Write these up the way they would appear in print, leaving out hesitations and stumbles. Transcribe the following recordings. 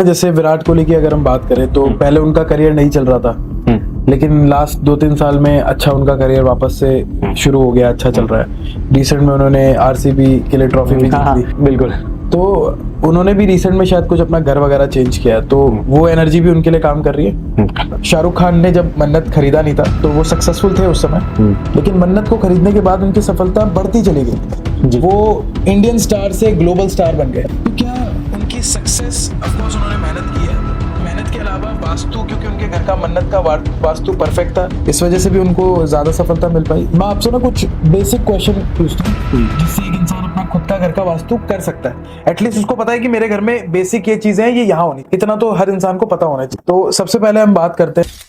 जैसे विराट कोहली की अगर हम बात करें तो पहले उनका करियर नहीं चल रहा था, लेकिन लास्ट 2-3 साल में अच्छा उनका करियर वापस से शुरू हो गया, अच्छा चल रहा है। रिसेंट में उन्होंने आरसीबी के लिए ट्रॉफी भी जीत ली। बिल्कुल। तो उन्होंने भी रिसेंट में शायद कुछ अपना घर वगैरह चेंज किया, तो वो एनर्जी भी उनके लिए काम कर रही है। शाहरुख खान ने जब मन्नत खरीदा नहीं था तो वो सक्सेसफुल थे उस समय, लेकिन मन्नत को खरीदने के बाद उनकी सफलता बढ़ती चली गई। वो इंडियन स्टार से ग्लोबल स्टार बन गए। तो क्या उनकी सक्सेस, ऑफ कोर्स उन्होंने मेहनत की है, मेहनत के अलावा वास्तु, क्योंकि उनके घर का मन्नत का वास्तु परफेक्ट था, इस वजह से भी उनको ज्यादा सफलता मिल पाई। मैं आपसे ना कुछ बेसिक क्वेश्चन पूछता हूँ जिससे एक इंसान अपना खुद का घर का वास्तु कर सकता है। एटलीस्ट उसको पता है कि मेरे घर में बेसिक ये चीजें हैं, ये यहाँ होनी, इतना तो हर इंसान को पता होना चाहिए। तो सबसे पहले हम बात करते हैं।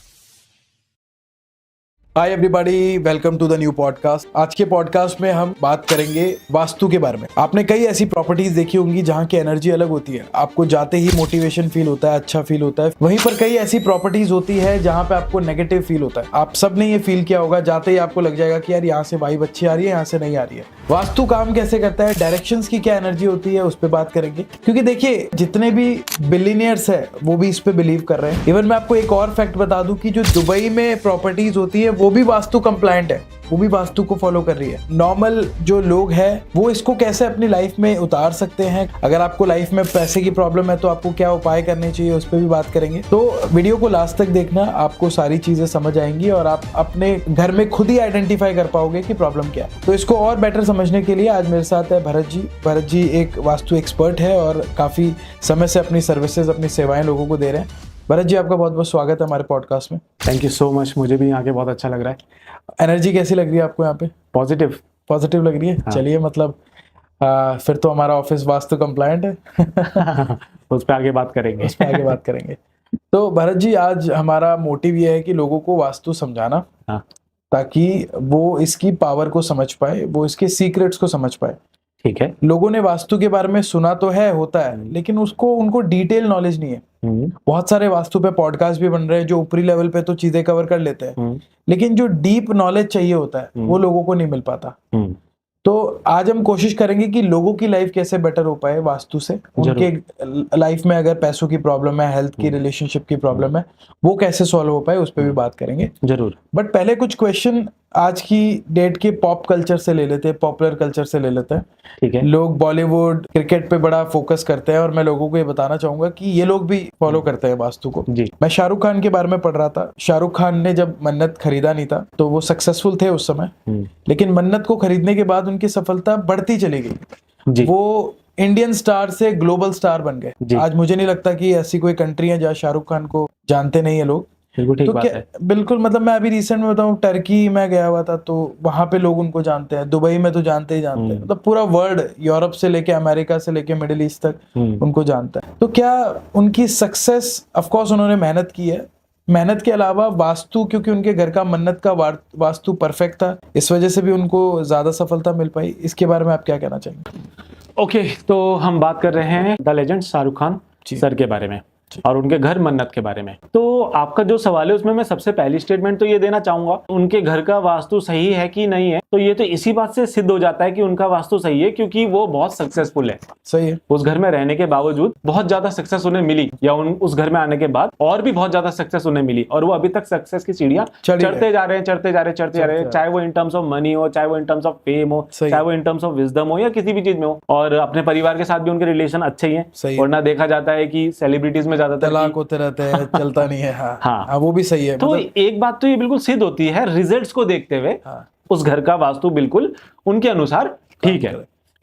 Hi everybody, welcome to the new podcast. आज के पॉडकास्ट में हम बात करेंगे वास्तु के बारे में। आपने कई ऐसी प्रॉपर्टीज देखी होंगी जहाँ की एनर्जी अलग होती है, आपको जाते ही मोटिवेशन फील होता है, अच्छा फील होता है। वहीं पर कई ऐसी प्रॉपर्टीज होती है जहाँ पे आपको नेगेटिव फील होता है। आप सब ने ये फील किया होगा, जाते ही आपको लग जाएगा कि यार यहाँ से वाइब अच्छी आ रही है, यहाँ से नहीं आ रही है। वास्तु काम कैसे करता है, डायरेक्शंस की क्या एनर्जी होती है, उस पर बात करेंगे। क्योंकि देखिए, जितने भी बिलियनियर्स है वो भी इस पे बिलीव कर रहे हैं। इवन मैं आपको एक और फैक्ट बता दूं कि जो दुबई में प्रॉपर्टीज होती है वो भी वास्तु कंप्लायंट है, वो भी वास्तु को फॉलो कर रही है। नॉर्मल जो लोग हैं वो इसको कैसे अपनी लाइफ में उतार सकते हैं। अगर आपको लाइफ में पैसे की प्रॉब्लम है तो आपको क्या उपाय करने चाहिए, उस पर भी बात करेंगे। तो वीडियो को लास्ट तक देखना, आपको सारी चीजें समझ आएंगी और आप अपने घर में खुद ही आइडेंटिफाई कर पाओगे कि प्रॉब्लम क्या है। तो इसको और बेटर समझने के लिए आज मेरे साथ है भरत जी। भरत जी एक वास्तु एक्सपर्ट है और काफी समय से अपनी सर्विसेज, अपनी सेवाएं लोगों को दे रहे हैं। भरत जी, आपका बहुत बहुत स्वागत है हमारे पॉडकास्ट में। थैंक यू सो मच, मुझे भी यहाँ के बहुत अच्छा लग रहा है। एनर्जी कैसी लग रही है आपको यहाँ पे? पॉजिटिव पॉजिटिव लग रही है। हाँ। चलिए, मतलब फिर तो हमारा ऑफिस वास्तु कंप्लायंट है। उस पर आगे बात करेंगे। उस पर आगे बात करेंगे। तो भरत जी, आज हमारा मोटिव ये है कि लोगों को वास्तु समझाना, हाँ। ताकि वो इसकी पावर को समझ पाए, वो इसके सीक्रेट्स को समझ पाए। ठीक है। लोगों ने वास्तु के बारे में सुना तो है, होता है, लेकिन उनको डिटेल नॉलेज नहीं है। बहुत सारे वास्तु पे पॉडकास्ट भी बन रहे हैं जो ऊपरी लेवल पे तो चीजें कवर कर लेते हैं, लेकिन जो डीप नॉलेज चाहिए होता है वो लोगों को नहीं मिल पाता। तो आज हम कोशिश करेंगे कि लोगों की लाइफ कैसे बेटर हो पाए वास्तु से। उनके लाइफ में अगर पैसों की प्रॉब्लम है, हेल्थ की, रिलेशनशिप की प्रॉब्लम है, वो कैसे सॉल्व हो पाए, उस पर भी बात करेंगे जरूर। बट पहले कुछ क्वेश्चन आज की डेट के पॉप कल्चर से ले लेते हैं, पॉपुलर कल्चर से ले लेते हैं। ठीक है। लोग बॉलीवुड, क्रिकेट पे बड़ा फोकस करते हैं और मैं लोगों को ये बताना चाहूंगा कि ये लोग भी फॉलो करते हैं वास्तु को। जी। मैं शाहरुख खान के बारे में पढ़ रहा था। शाहरुख खान ने जब मन्नत खरीदा नहीं था तो वो सक्सेसफुल थे उस समय, लेकिन मन्नत को खरीदने के बाद उनकी सफलता बढ़ती चली गई। जी। वो इंडियन स्टार से ग्लोबल स्टार बन गए। आज मुझे नहीं लगता कि ऐसी कोई कंट्री है जहाँ शाहरुख खान को जानते नहीं है लोग। बिल्कुल ठीक तो बात है। बिल्कुल, मतलब मैं अभी रिसेंट में बताऊं, टर्की में गया हुआ था तो वहां पे लोग उनको जानते हैं, दुबई में तो जानते ही जानते हैं, मतलब पूरा वर्ल्ड, यूरोप से लेके अमेरिका से लेके मिडिल ईस्ट तक उनको जानता है। तो क्या उनकी सक्सेस, ऑफ कोर्स उन्होंने मेहनत की है, मेहनत के अलावा वास्तु, क्योंकि उनके घर का मन्नत का वास्तु परफेक्ट था, इस वजह से भी उनको ज्यादा सफलता मिल पाई। इसके बारे में आप क्या कहना चाहेंगे? ओके, तो हम बात कर रहे हैं the legend Shahrukh Khan sir के बारे में और उनके घर मन्नत के बारे में। तो आपका जो सवाल है उसमें मैं सबसे पहली स्टेटमेंट तो ये देना चाहूंगा, उनके घर का वास्तु सही है कि नहीं है, तो ये तो इसी बात से सिद्ध हो जाता है कि उनका वास्तु सही है, क्योंकि वो बहुत सक्सेसफुल है। सही है। उस घर में रहने के बावजूद बहुत ज्यादा सक्सेस उन्हें मिली, या उस घर में आने के बाद और भी बहुत ज्यादा सक्सेस उन्हें मिली, और वो अभी तक सक्सेस की सीढ़ियां चढ़ते जा रहे हैं, चाहे वो इन टर्म्स ऑफ मनी हो, चाहे वो इन टर्म्स ऑफ फेम हो, चाहे वो इन टर्म्स ऑफ विजडम हो, या किसी भी चीज में हो। और अपने परिवार के साथ भी उनके रिलेशन अच्छे ही हैं, वरना देखा जाता है कि सेलिब्रिटीज में ज्यादातर तलाक होते रहते हैं, चलता नहीं है। हाँ, वो भी सही है। तो एक बात तो ये बिल्कुल सिद्ध होती है रिजल्ट्स को देखते हुए, उस घर का वास्तु बिल्कुल उनके अनुसार ठीक है।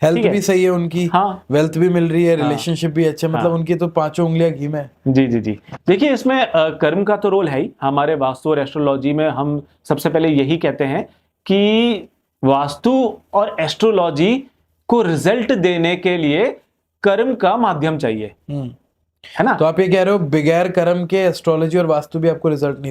हेल्थ भी सही है उनकी, हाँ, वेल्थ भी मिल रही है, रिलेशनशिप भी अच्छा, मतलब उनकी तो 5 उंगलियां घी में। जी जी जी। देखिए, इसमें कर्म का तो रोल है ही। हमारे वास्तु और एस्ट्रोलॉजी में हम सबसे पहले यही कहते हैं कि वास्तु और एस्ट्रोलॉजी को रिजल्ट देने के लिए कर्म का माध्यम चाहिए, है ना? तो आप ये कह रहे हो बगैर कर्म के एस्ट्रोलॉजी और वास्तु भी आपको रिजल्ट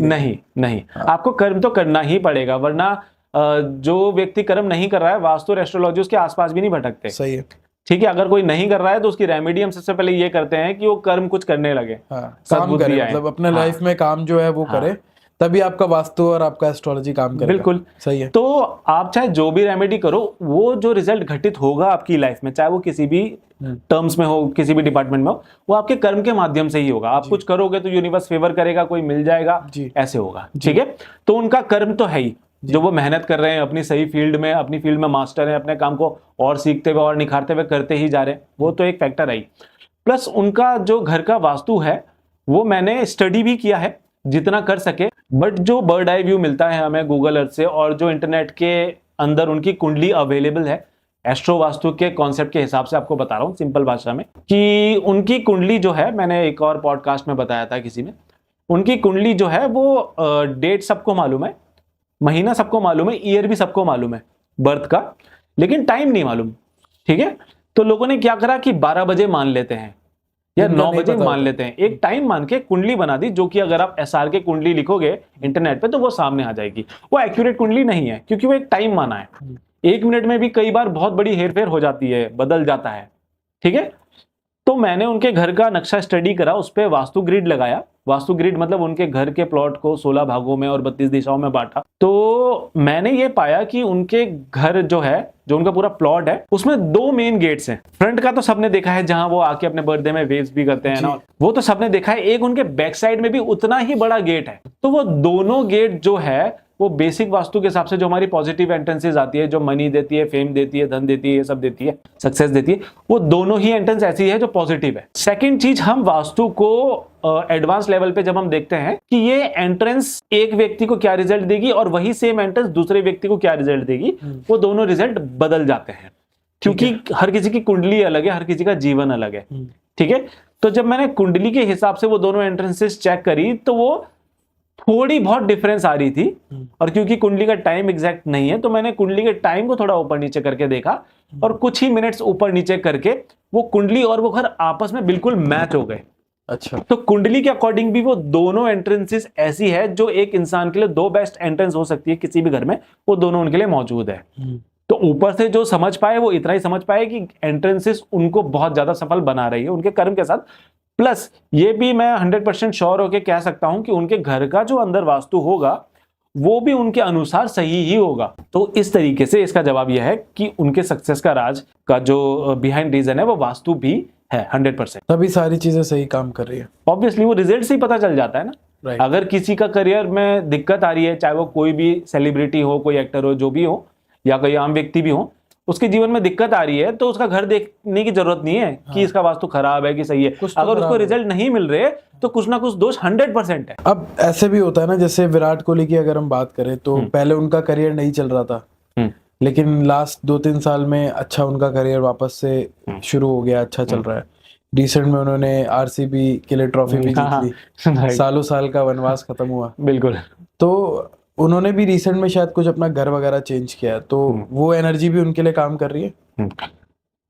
नहीं। आपको कर्म तो करना ही पड़ेगा, वरना जो व्यक्ति कर्म नहीं कर रहा है, वास्तु और एस्ट्रोलॉजी उसके आसपास भी नहीं भटकते। सही है। ठीक है, अगर कोई नहीं कर रहा है तो उसकी रेमेडी हम सबसे पहले ये करते हैं कि वो कर्म कुछ करने लगे, काम करे, मतलब अपने लाइफ में काम जो है वो करे, तभी आपका वास्तु और आपका एस्ट्रोलॉजी काम करेगा। बिल्कुल सही है। तो आप चाहे जो भी रेमेडी करो, वो जो रिजल्ट घटित होगा आपकी लाइफ में, चाहे वो किसी भी टर्म्स में हो, किसी भी डिपार्टमेंट में हो, वो आपके कर्म के माध्यम से ही होगा। आप कुछ करोगे तो यूनिवर्स फेवर करेगा, कोई मिल जाएगा, ऐसे होगा। ठीक है, तो उनका कर्म तो है ही, जो वो मेहनत कर रहे हैं अपनी सही फील्ड में, अपनी फील्ड में मास्टर हैं, अपने काम को और सीखते हुए और निखारते हुए करते ही जा रहे हैं, वो तो एक फैक्टर है। प्लस उनका जो घर का वास्तु है वो मैंने स्टडी भी किया है जितना कर सके, बट जो बर्ड आई व्यू मिलता है हमें गूगल अर्थ से, और जो इंटरनेट के अंदर उनकी कुंडली अवेलेबल है एस्ट्रो वास्तु के कॉन्सेप्ट के हिसाब से, आपको बता रहा हूं सिंपल भाषा में कि उनकी कुंडली जो है, मैंने एक और पॉडकास्ट में बताया था किसी में, उनकी कुंडली जो है वो डेट सबको मालूम है, महीना सबको मालूम है, ईयर भी सबको मालूम है बर्थ का, लेकिन टाइम नहीं मालूम। ठीक है, तो लोगों ने क्या करा कि 12 बजे मान लेते हैं या 9 बजे मान लेते हैं, एक टाइम मान के कुंडली बना दी, जो कि अगर आप एसआर के कुंडली लिखोगे इंटरनेट पे तो वो सामने आ जाएगी। वो एक्यूरेट कुंडली नहीं है, क्योंकि वो एक टाइम माना है। 1 मिनट में भी कई बार बहुत बड़ी हेरफेर हो जाती है, बदल जाता है। ठीक है, तो मैंने उनके घर का नक्शा स्टडी करा, उस पर वास्तु ग्रिड लगाया। वास्तु ग्रिड मतलब उनके घर के प्लॉट को 16 भागों में और 32 दिशाओं में बांटा। तो मैंने ये पाया कि उनके घर जो है, जो उनका पूरा प्लॉट है, उसमें 2 मेन गेट्स हैं। फ्रंट का तो सबने देखा है, जहां वो आके अपने बर्थडे में वेव्स भी करते हैं ना, वो तो सबने देखा है। एक उनके बैक साइड में भी उतना ही बड़ा गेट है। तो वो दोनों गेट जो है वो बेसिक वास्तु के हिसाब से जो हमारी पॉजिटिव एंट्रेंसेस आती है, जो मनी देती है, फेम देती है, धन देती है, ये सब देती है, सक्सेस देती है, वो दोनों ही एंट्रेंस ऐसी है जो पॉजिटिव है। सेकंड चीज, हम वास्तु को एडवांस लेवल पे जब हम देखते हैं कि ये एंट्रेंस एक व्यक्ति को क्या रिजल्ट देगी और वही सेम एंट्रेंस दूसरे व्यक्ति को क्या रिजल्ट देगी, वो दोनों रिजल्ट बदल जाते हैं, क्योंकि हर किसी की कुंडली अलग है, हर किसी का जीवन अलग है। ठीक है, तो जब मैंने कुंडली के हिसाब से वो दोनों एंट्रेंसेस चेक करी तो वो थोड़ी बहुत डिफरेंस आ रही थी। और क्योंकि कुंडली का टाइम एग्जैक्ट नहीं है, तो मैंने कुंडली के टाइम को थोड़ा ऊपर नीचे करके देखा, और कुछ ही मिनट्स ऊपर नीचे करके वो कुंडली और वो घर आपस में बिल्कुल मैच हो गए। अच्छा, तो कुंडली के अकॉर्डिंग भी वो दोनों एंट्रेंसेस ऐसी है जो एक इंसान के लिए 2 बेस्ट एंट्रेंस हो सकती है किसी भी घर में, वो दोनों उनके लिए मौजूद है। तो ऊपर से जो समझ पाए वो इतना ही समझ पाए कि एंट्रेंसेस उनको बहुत ज्यादा सफल बना रही है उनके कर्म के साथ। प्लस ये भी मैं 100% श्योर होके कह सकता हूं कि उनके घर का जो अंदर वास्तु होगा वो भी उनके अनुसार सही ही होगा। तो इस तरीके से इसका जवाब यह है कि उनके सक्सेस का राज का जो बिहाइंड रीजन है वो वास्तु भी है 100%। तभी सारी चीजें सही काम कर रही है। ऑब्वियसली वो रिजल्ट से ही पता चल जाता है ना। अगर किसी का करियर में दिक्कत आ रही है, चाहे वो कोई भी सेलिब्रिटी हो, कोई एक्टर हो, जो भी हो, या कोई आम व्यक्ति भी हो, उसके जीवन में दिक्कत आ रही है, तो उसका घर देखने की जरूरत नहीं है कि इसका वास्तु खराब है कि सही है। अगर उसको रिजल्ट नहीं मिल रहे तो कुछ ना कुछ दोष 100% है। अब ऐसे भी होता है ना, जैसे विराट कोहली की अगर हम बात करें तो पहले उनका करियर नहीं चल रहा था, लेकिन लास्ट 2-3 साल में अच्छा उनका करियर वापस से शुरू हो गया, अच्छा चल रहा है। रिसेंट में उन्होंने आरसीबी के लिए ट्रॉफी भी जीत ली, सालों साल का वनवास खत्म हुआ। बिल्कुल। तो उन्होंने भी रिसेंट में शायद कुछ अपना घर वगैरह चेंज किया, तो वो एनर्जी भी उनके लिए काम कर रही है।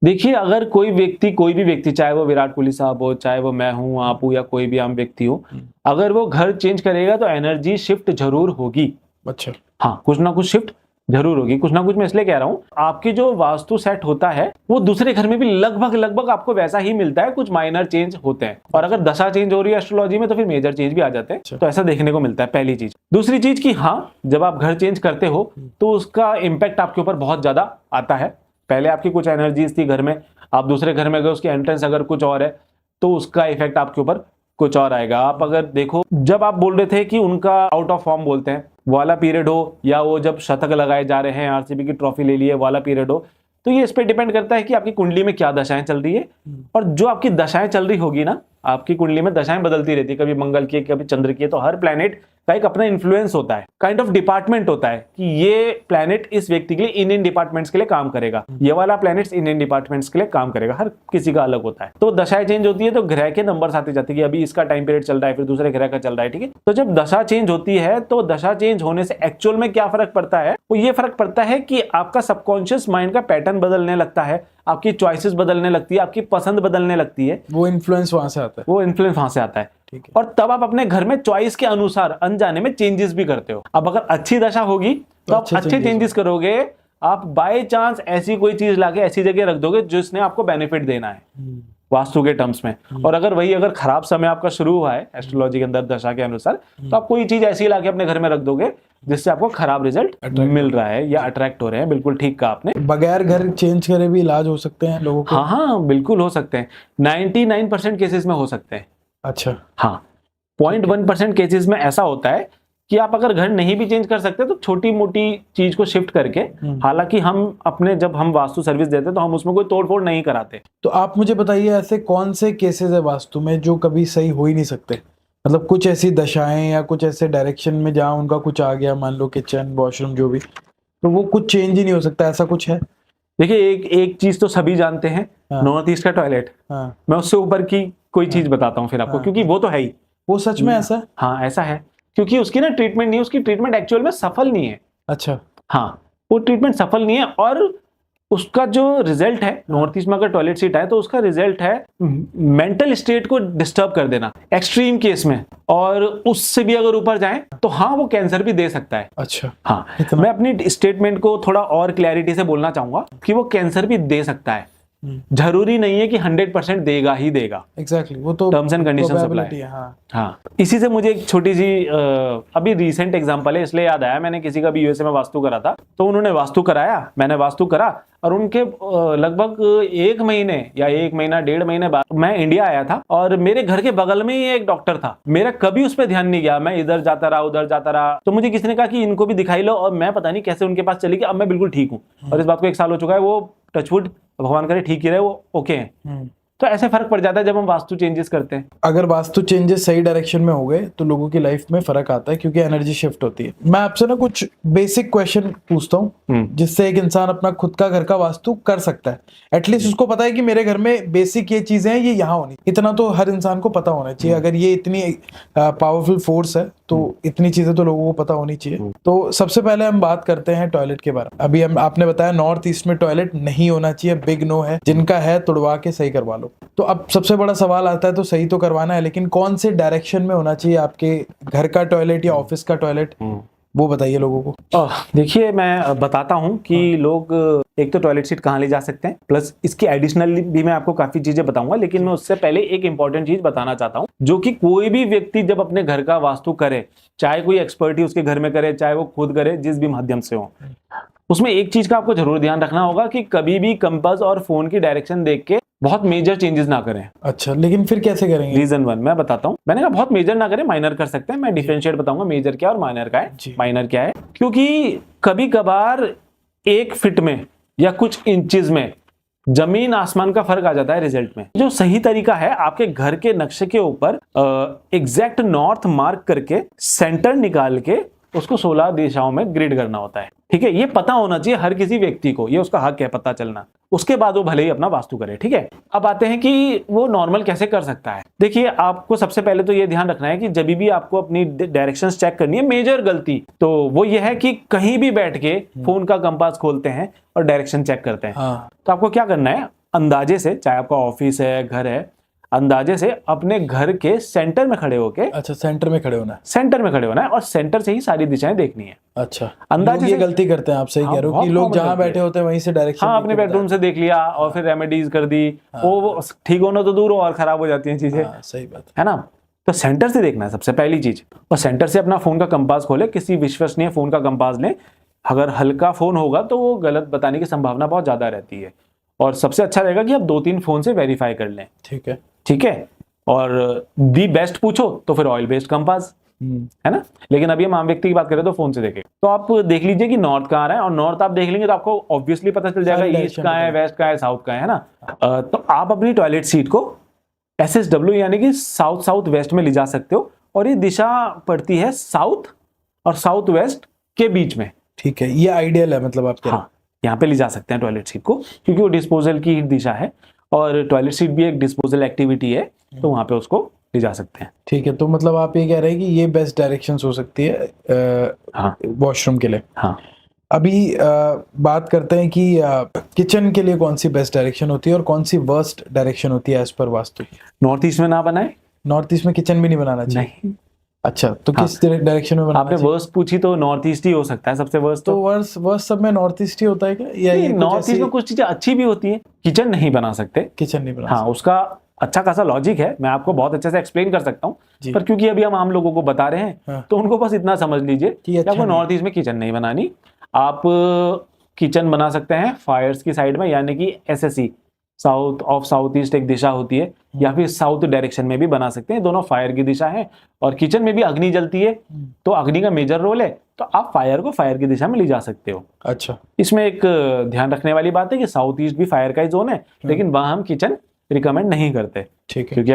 देखिए, अगर कोई भी व्यक्ति, चाहे वो विराट कोहली साहब हो, चाहे वो मैं हूं, आप हो, या कोई भी आम व्यक्ति हो, अगर वो घर चेंज करेगा तो एनर्जी शिफ्ट जरूर होगी। अच्छा, हाँ, कुछ ना कुछ शिफ्ट जरूर होगी। कुछ ना कुछ मैं इसलिए कह रहा हूं, आपकी जो वास्तु सेट होता है वो दूसरे घर में भी लगभग आपको वैसा ही मिलता है, कुछ माइनर चेंज होते हैं। और अगर दशा चेंज हो रही है एस्ट्रोलॉजी में तो फिर मेजर चेंज भी आ जाते हैं। तो ऐसा देखने को मिलता है, पहली चीज। दूसरी चीज कि हाँ, जब आप घर चेंज करते हो तो उसका इम्पैक्ट आपके ऊपर बहुत ज्यादा आता है। पहले आपकी कुछ एनर्जीज थी घर में, आप दूसरे घर में गए, उसकी एंट्रेंस अगर कुछ और है तो उसका इफेक्ट आपके ऊपर कुछ और आएगा। आप अगर देखो, जब आप बोल रहे थे कि उनका आउट ऑफ फॉर्म बोलते हैं वाला पीरियड हो, या वो जब शतक लगाए जा रहे हैं, आरसीबी की ट्रॉफी ले लिए वाला पीरियड हो, तो ये इस पे डिपेंड करता है कि आपकी कुंडली में क्या दशाएं चल रही है। और जो आपकी दशाएं चल रही होगी ना, आपकी कुंडली में दशाएं बदलती रहती है, कभी मंगल की, कभी चंद्र की, तो हर प्लैनेट का एक अपना इन्फ्लुएंस होता है, काइंड ऑफ डिपार्टमेंट होता है कि ये प्लैनेट इस व्यक्ति के लिए इन डिपार्टमेंट्स के लिए काम करेगा, ये वाला प्लैनेट्स इन डिपार्टमेंट्स के लिए काम करेगा। हर किसी का अलग होता है। तो दशाएं चेंज होती है तो ग्रह के नंबर्स आते जाते हैं कि अभी इसका टाइम पीरियड चल रहा है, फिर दूसरे ग्रह का चल रहा है। ठीक है, तो जब दशा चेंज होती है तो दशा चेंज होने से एक्चुअल में क्या फर्क पड़ता है, वो ये फर्क पड़ता है कि आपका सबकॉन्शियस माइंड का पैटर्न बदलने लगता है, आपकी चॉइसेस बदलने लगती है, आपकी पसंद बदलने लगती है। वो इन्फ्लुएंस वहां से आता है, वो इन्फ्लुएंस वहां से आता है। ठीक है, और तब आप अपने घर में चॉइस के अनुसार अनजाने में चेंजेस भी करते हो। अब अगर अच्छी दशा होगी तो आप अच्छे चेंजेस करोगे। आप बाय चांस ऐसी कोई चीज लाके ऐसी जगह रख दोगे जिसने आपको बेनिफिट देना है, वास्तु के टर्म्स में। और अगर खराब समय आपका शुरू हुआ है एस्ट्रोलॉजी के अंदर दशा के अनुसार, तो आप कोई चीज ऐसी ला के अपने घर में रख दोगे जिससे आपको खराब रिजल्ट मिल रहा है या अट्रैक्ट हो रहे हैं। बिल्कुल ठीक कहा आपने। बगैर घर चेंज करे भी इलाज हो सकते हैं लोगों के? हाँ, बिल्कुल हो सकते हैं। 99% केसेस में हो सकते हैं। अच्छा। हाँ, 0.1% केसेस में ऐसा होता है कि आप अगर घर नहीं भी चेंज कर सकते तो छोटी मोटी चीज को शिफ्ट करके, हालांकि जब हम वास्तु सर्विस देते हैं तो हम उसमें कोई तोड़फोड़ नहीं कराते। तो आप मुझे बताइए ऐसे कौन से केसेस है वास्तु में जो कभी सही हो ही नहीं सकते? मतलब कुछ ऐसी दशाएं या कुछ ऐसे डायरेक्शन में जहाँ उनका कुछ आ गया, मान लो किचन वॉशरूम जो भी, तो वो कुछ चेंज ही नहीं हो सकता, ऐसा कुछ है? देखिए, एक चीज तो सभी जानते हैं, नॉर्थ ईस्ट का टॉयलेट। मैं उससे ऊपर की कोई चीज बताता हूँ फिर आपको, क्योंकि वो तो है ही। वो सच में ऐसा? हाँ, ऐसा है, क्योंकि उसकी ना ट्रीटमेंट नहीं है, उसकी ट्रीटमेंट एक्चुअल में सफल नहीं है। अच्छा। हाँ, वो ट्रीटमेंट सफल नहीं है, और उसका जो रिजल्ट है, नॉर्थ ईस्ट में अगर टॉयलेट सीट है तो उसका रिजल्ट है मेंटल स्टेट को डिस्टर्ब कर देना एक्सट्रीम केस में, और उससे भी अगर ऊपर जाए तो हाँ, वो कैंसर भी दे सकता है। अच्छा। हाँ, मैं अपनी स्टेटमेंट को थोड़ा और क्लैरिटी से बोलना चाहूंगा कि वो कैंसर भी दे सकता है, जरूरी नहीं है कि 100% देगा ही देगा। एग्जैक्टली, वो तो टर्म्स एंड कंडीशंस अप्लाई। हाँ, इसी से मुझे एक छोटी सी अभी रीसेंट एग्जांपल है, इसलिए याद आया। मैंने किसी का भी यूएसए में वास्तु करा था, तो उन्होंने वास्तु कराया, मैंने वास्तु करा, और उनके लगभग 1 महीने या 1 महीना 1.5 महीने बाद मैं इंडिया आया था, और मेरे घर के बगल में ही एक डॉक्टर था। मेरा कभी उस पर ध्यान नहीं गया, मैं इधर जाता रहा उधर जाता रहा। तो मुझे किसी ने कहा कि इनको भी दिखाई लो, और मैं पता नहीं कैसे उनके पास चली गई। अब मैं बिल्कुल ठीक हूँ, और इस बात को 1 साल हो चुका है। वो टचवुड, भगवान करे ठीक ही रहे, वो ओके हैं। तो ऐसे फर्क पड़ जाता है जब हम वास्तु चेंजेस करते हैं। अगर वास्तु चेंजेस सही डायरेक्शन में हो गए तो लोगों की लाइफ में फर्क आता है, क्योंकि एनर्जी शिफ्ट होती है। मैं आपसे ना कुछ बेसिक क्वेश्चन पूछता हूँ जिससे एक इंसान अपना खुद का घर का वास्तु कर सकता है। एटलीस्ट उसको पता है कि मेरे घर में बेसिक ये चीजें हैं, ये यहाँ होनी, इतना तो हर इंसान को पता होना चाहिए। अगर ये इतनी पावरफुल फोर्स है तो इतनी चीजें तो लोगों को पता होनी चाहिए। तो सबसे पहले हम बात करते हैं टॉयलेट के बारे में। अभी आपने बताया नॉर्थ ईस्ट में टॉयलेट नहीं होना चाहिए, बिग नो है। जिनका है तुड़वा के सही करवा लो। तो अब सबसे बड़ा सवाल आता है, तो सही तो करवाना है, लेकिन कौन से डायरेक्शन में होना चाहिए आपके घर का टॉयलेट या ऑफिस का टॉयलेट, वो बताइए लोगों को। देखिए, मैं बताता हूं कि लोग एक तो टॉयलेट सीट कहाँ ले जा सकते हैं, प्लस इसकी एडिशनल भी मैं आपको काफी चीजें बताऊंगा। लेकिन मैं उससे पहले एक इंपॉर्टेंट चीज बताना चाहता हूं, जो कि कोई भी व्यक्ति जब अपने घर का वास्तु करे, चाहे कोई एक्सपर्ट ही उसके घर में करे, चाहे वो खुद करे, जिस भी माध्यम से हो, उसमें एक चीज का आपको जरूर ध्यान रखना होगा कि कभी भी कंपास और फोन की डायरेक्शन देख के बहुत मेजर चेंजेस ना करें। अच्छा, लेकिन फिर कैसे करेंगे? रीजन 1 मैं बताता हूँ। मैंने कहा बहुत मेजर ना करें, माइनर कर सकते हैं। मैं डिफरेंशिएट बताऊंगा मेजर क्या और माइनर का है। माइनर क्या है, क्योंकि कभी कभार 1 फीट में या कुछ इंचेस में जमीन आसमान का फर्क आ जाता है रिजल्ट में। जो सही तरीका है, आपके घर के नक्शे के ऊपर एग्जैक्ट नॉर्थ मार्क करके सेंटर निकाल के उसको 16 दिशाओं में ग्रिड करना होता है। ठीक है, ये पता होना चाहिए हर किसी व्यक्ति को, ये उसका हक है पता चलना। उसके बाद वो भले ही अपना वास्तु करे। ठीक है, अब आते हैं कि वो नॉर्मल कैसे कर सकता है। देखिए, आपको सबसे पहले तो ये ध्यान रखना है कि जब भी आपको अपनी डायरेक्शंस चेक करनी है, मेजर गलती तो वो ये है कि कहीं भी बैठ के फोन का कंपास खोलते हैं और डायरेक्शन चेक करते हैं। तो आपको क्या करना है, अंदाजे से, चाहे आपका ऑफिस है, घर है, अंदाजे से अपने घर के सेंटर में खड़े होके। अच्छा, सेंटर में खड़े होना है। सेंटर में खड़े होना है और सेंटर से ही सारी दिशाएं देखनी है। अच्छा, अंदाजे ये गलती करते हैं, आप सही कह रहे हो कि लोग जहां बैठे होते हैं वहीं से डायरेक्शन, हाँ, अपने बेडरूम से देख लिया और फिर रेमेडीज कर दी। वो ठीक होना तो दूर हो, और खराब हो जाती हैं चीजें। सही बात है ना। तो सेंटर से देखना है सबसे पहली चीज, और सेंटर से अपना फोन का कंपास खोले, किसी विश्वसनीय फोन का कंपास लें। अगर हल्का फोन होगा तो वो गलत बताने की संभावना बहुत ज्यादा रहती है, और सबसे अच्छा रहेगा कि आप 2-3 फोन से वेरीफाई कर लें। ठीक है, ठीक है, और दी बेस्ट पूछो तो फिर ऑयल बेस्ड कंपास, है ना। लेकिन अभी हम आम व्यक्ति की बात करें तो फोन से देखें। तो आप देख लीजिए कि नॉर्थ कहाँ रहा है, और नॉर्थ आप देख लेंगे तो आपको ऑब्वियसली पता चल जाएगा ईस्ट कहाँ है, वेस्ट कहाँ है, साउथ कहाँ है ना। तो आप अपनी टॉयलेट सीट को SSW यानी कि साउथ साउथ वेस्ट में ले जा सकते हो, और ये दिशा पड़ती है साउथ और साउथ वेस्ट के बीच में। ठीक है, ये आइडियल है, मतलब आप हाँ, यहाँ पे ले जा सकते हैं टॉयलेट सीट को, क्योंकि वो डिस्पोजल की दिशा है, और टॉयलेट सीट भी एक डिस्पोजल एक्टिविटी है, तो वहां पे उसको ले जा सकते हैं। ठीक है, तो मतलब आप ये कह रहे हैं कि ये बेस्ट डायरेक्शंस हो सकती है वॉशरूम के लिए। हाँ, अभी बात करते हैं कि किचन के लिए कौन सी बेस्ट डायरेक्शन होती है और कौन सी वर्स्ट डायरेक्शन होती है as per vastu. North east में ना बनाए, नॉर्थ ईस्ट में किचन भी नहीं बनाना चाहिए। नहीं। अच्छा, तो किस डायरेक्शन में बनाना आपने चाहिए? वर्स्ट पूछी तो नॉर्थ ईस्ट ही हो सकता है सबसे वर्स्ट। तो वर्स सब में नॉर्थ ईस्ट ही होता है क्या, या ये नॉर्थ ईस्ट में कुछ चीजें अच्छी भी होती है। किचन नहीं बना सकते, किचन नहीं बना हाँ, उसका अच्छा खासा लॉजिक है, मैं आपको बहुत अच्छे से एक्सप्लेन कर सकता हूँ, पर क्योंकि अभी हम आम लोगों को बता रहे हैं, हाँ। तो उनको बस इतना समझ लीजिए कि अच्छा आपको नॉर्थ ईस्ट में किचन नहीं बनानी। आप किचन बना सकते हैं फायर्स की साइड में, यानी कि SSE, साउथ ईस्ट एक दिशा होती है, या फिर साउथ डायरेक्शन में भी बना सकते हैं, दोनों फायर की दिशा है। और किचन में भी अग्नि जलती है, तो अग्नि का मेजर रोल है, तो आप फायर को फायर की दिशा में ले जा सकते हो। अच्छा, इसमें एक ध्यान रखने वाली बात है कि साउथ ईस्ट भी फायर का ही जोन है, लेकिन वहां हम किचन रिकमेंड नहीं करते, ठीक है। क्योंकि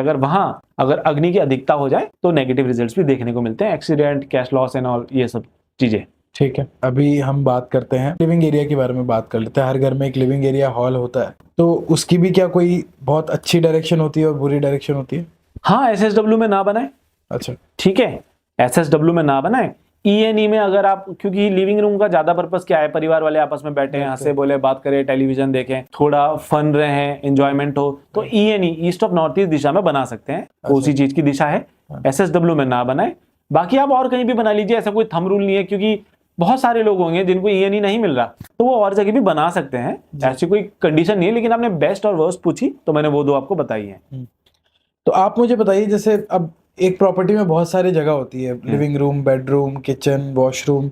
अगर अग्नि की अधिकता हो जाए तो नेगेटिव रिजल्ट्स भी देखने को मिलते हैं, accident, cash loss and all, ये सब चीजें। ठीक है, अभी हम बात करते हैं लिविंग एरिया के बारे में। बात कर लेते हैं, हर घर में एक लिविंग एरिया हॉल होता है, तो उसकी भी क्या कोई बहुत अच्छी डायरेक्शन होती है और बुरी डायरेक्शन होती है? हाँ, SSW में ना बनाए। अच्छा, ठीक है, SSW में ना बनाए। ENE में अगर आप, क्योंकि लिविंग रूम का ज्यादा पर्पस क्या है, परिवार वाले आपस में बैठे हैं, हंसे बोले बात करें, टेलीविजन देखें, थोड़ा फन रहे, एंजॉयमेंट हो, तो ENE, east of north east दिशा में बना सकते हैं, उसी चीज की दिशा है। SSW में ना बनाए। बाकी आप और कहीं भी बना लीजिए, ऐसा कोई थंब रूल नहीं है, क्योंकि बहुत सारे लोग होंगे जिनको ENE नहीं मिल रहा, तो वो और जगह भी बना सकते हैं, ऐसी कोई कंडीशन नहीं है। लेकिन आपने बेस्ट और वर्स्ट पूछी, तो मैंने वो दो आपको बताई है। तो आप मुझे बताइए, जैसे अब एक प्रॉपर्टी में बहुत सारी जगह होती है, living room, bedroom, kitchen, washroom,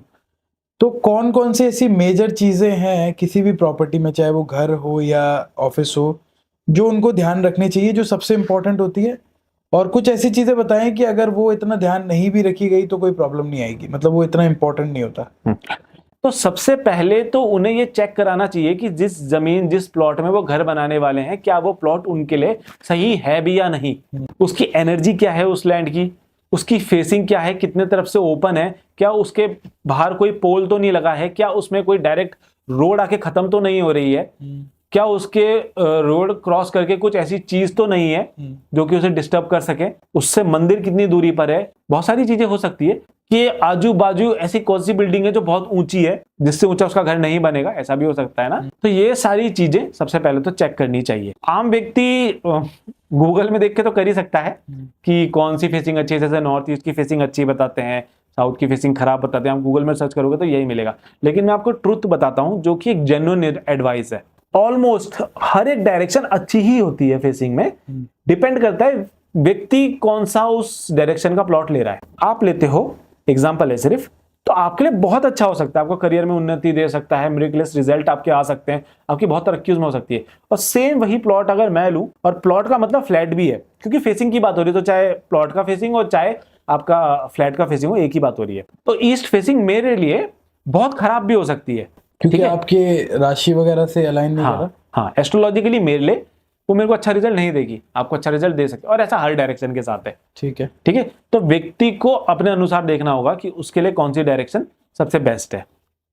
तो कौन कौन से ऐसी मेजर चीजें हैं किसी भी प्रॉपर्टी में, चाहे वो घर हो या ऑफिस हो, जो उनको ध्यान रखनी चाहिए, जो सबसे इंपॉर्टेंट होती है? और कुछ ऐसी चीजें बताएं कि अगर वो इतना ध्यान नहीं भी रखी गई तो कोई प्रॉब्लम नहीं आएगी, मतलब वो इतना इंपॉर्टेंट नहीं होता। तो सबसे पहले तो उन्हें ये चेक कराना चाहिए कि जिस जमीन, जिस प्लॉट में वो घर बनाने वाले हैं, क्या वो प्लॉट उनके लिए सही है भी या नहीं, उसकी एनर्जी क्या है उस लैंड की, उसकी फेसिंग क्या है, कितने तरफ से ओपन है, क्या उसके बाहर कोई पोल तो नहीं लगा है, क्या उसमें कोई डायरेक्ट रोड आके खत्म तो नहीं हो रही है, क्या उसके रोड क्रॉस करके कुछ ऐसी चीज तो नहीं है जो कि उसे डिस्टर्ब कर सके, उससे मंदिर कितनी दूरी पर है, बहुत सारी चीजें हो सकती है कि आजू बाजू ऐसी कौन सी बिल्डिंग है जो बहुत ऊंची है, जिससे ऊंचा उसका घर नहीं बनेगा, ऐसा भी हो सकता है ना। तो ये सारी चीजें सबसे पहले तो चेक करनी चाहिए। आम व्यक्ति गूगल में देख के तो कर ही सकता है कि कौन सी फेसिंग अच्छी है, जैसे नॉर्थ ईस्ट की फेसिंग अच्छी बताते हैं, साउथ की फेसिंग खराब बताते हैं, आप गूगल में सर्च करोगे तो यही मिलेगा। लेकिन मैं आपको ट्रुथ बताता हूं, जो कि एक जेन्युइन एडवाइस है। ऑलमोस्ट हर एक डायरेक्शन अच्छी ही होती है फेसिंग में, डिपेंड करता है व्यक्ति कौन सा उस डायरेक्शन का प्लॉट ले रहा है। आप लेते हो, एग्जांपल है सिर्फ, तो आपके लिए बहुत अच्छा हो सकता है, आपको करियर में उन्नति दे सकता है, मिरेकलस रिजल्ट आपके आ सकते हैं, आपकी बहुत तरक्की उसमें हो सकती है। और सेम वही प्लॉट अगर मैं लूं, और प्लॉट का मतलब फ्लैट भी है, क्योंकि फेसिंग की बात हो रही है, तो चाहे प्लॉट का फेसिंग हो चाहे आपका फ्लैट का फेसिंग हो, एक ही बात हो रही है। तो ईस्ट फेसिंग मेरे लिए बहुत खराब भी हो सकती है, क्योंकि आपके राशि वगैरह से अलाइन नहीं कर रहा। हाँ, एस्ट्रोलॉजिकली मेरे लिए वो मेरे को अच्छा रिजल्ट नहीं देगी, आपको अच्छा रिजल्ट दे सकते, और ऐसा हर डायरेक्शन के साथ है। ठीक है, तो व्यक्ति को अपने अनुसार देखना होगा कि उसके लिए कौन सी डायरेक्शन सबसे बेस्ट है।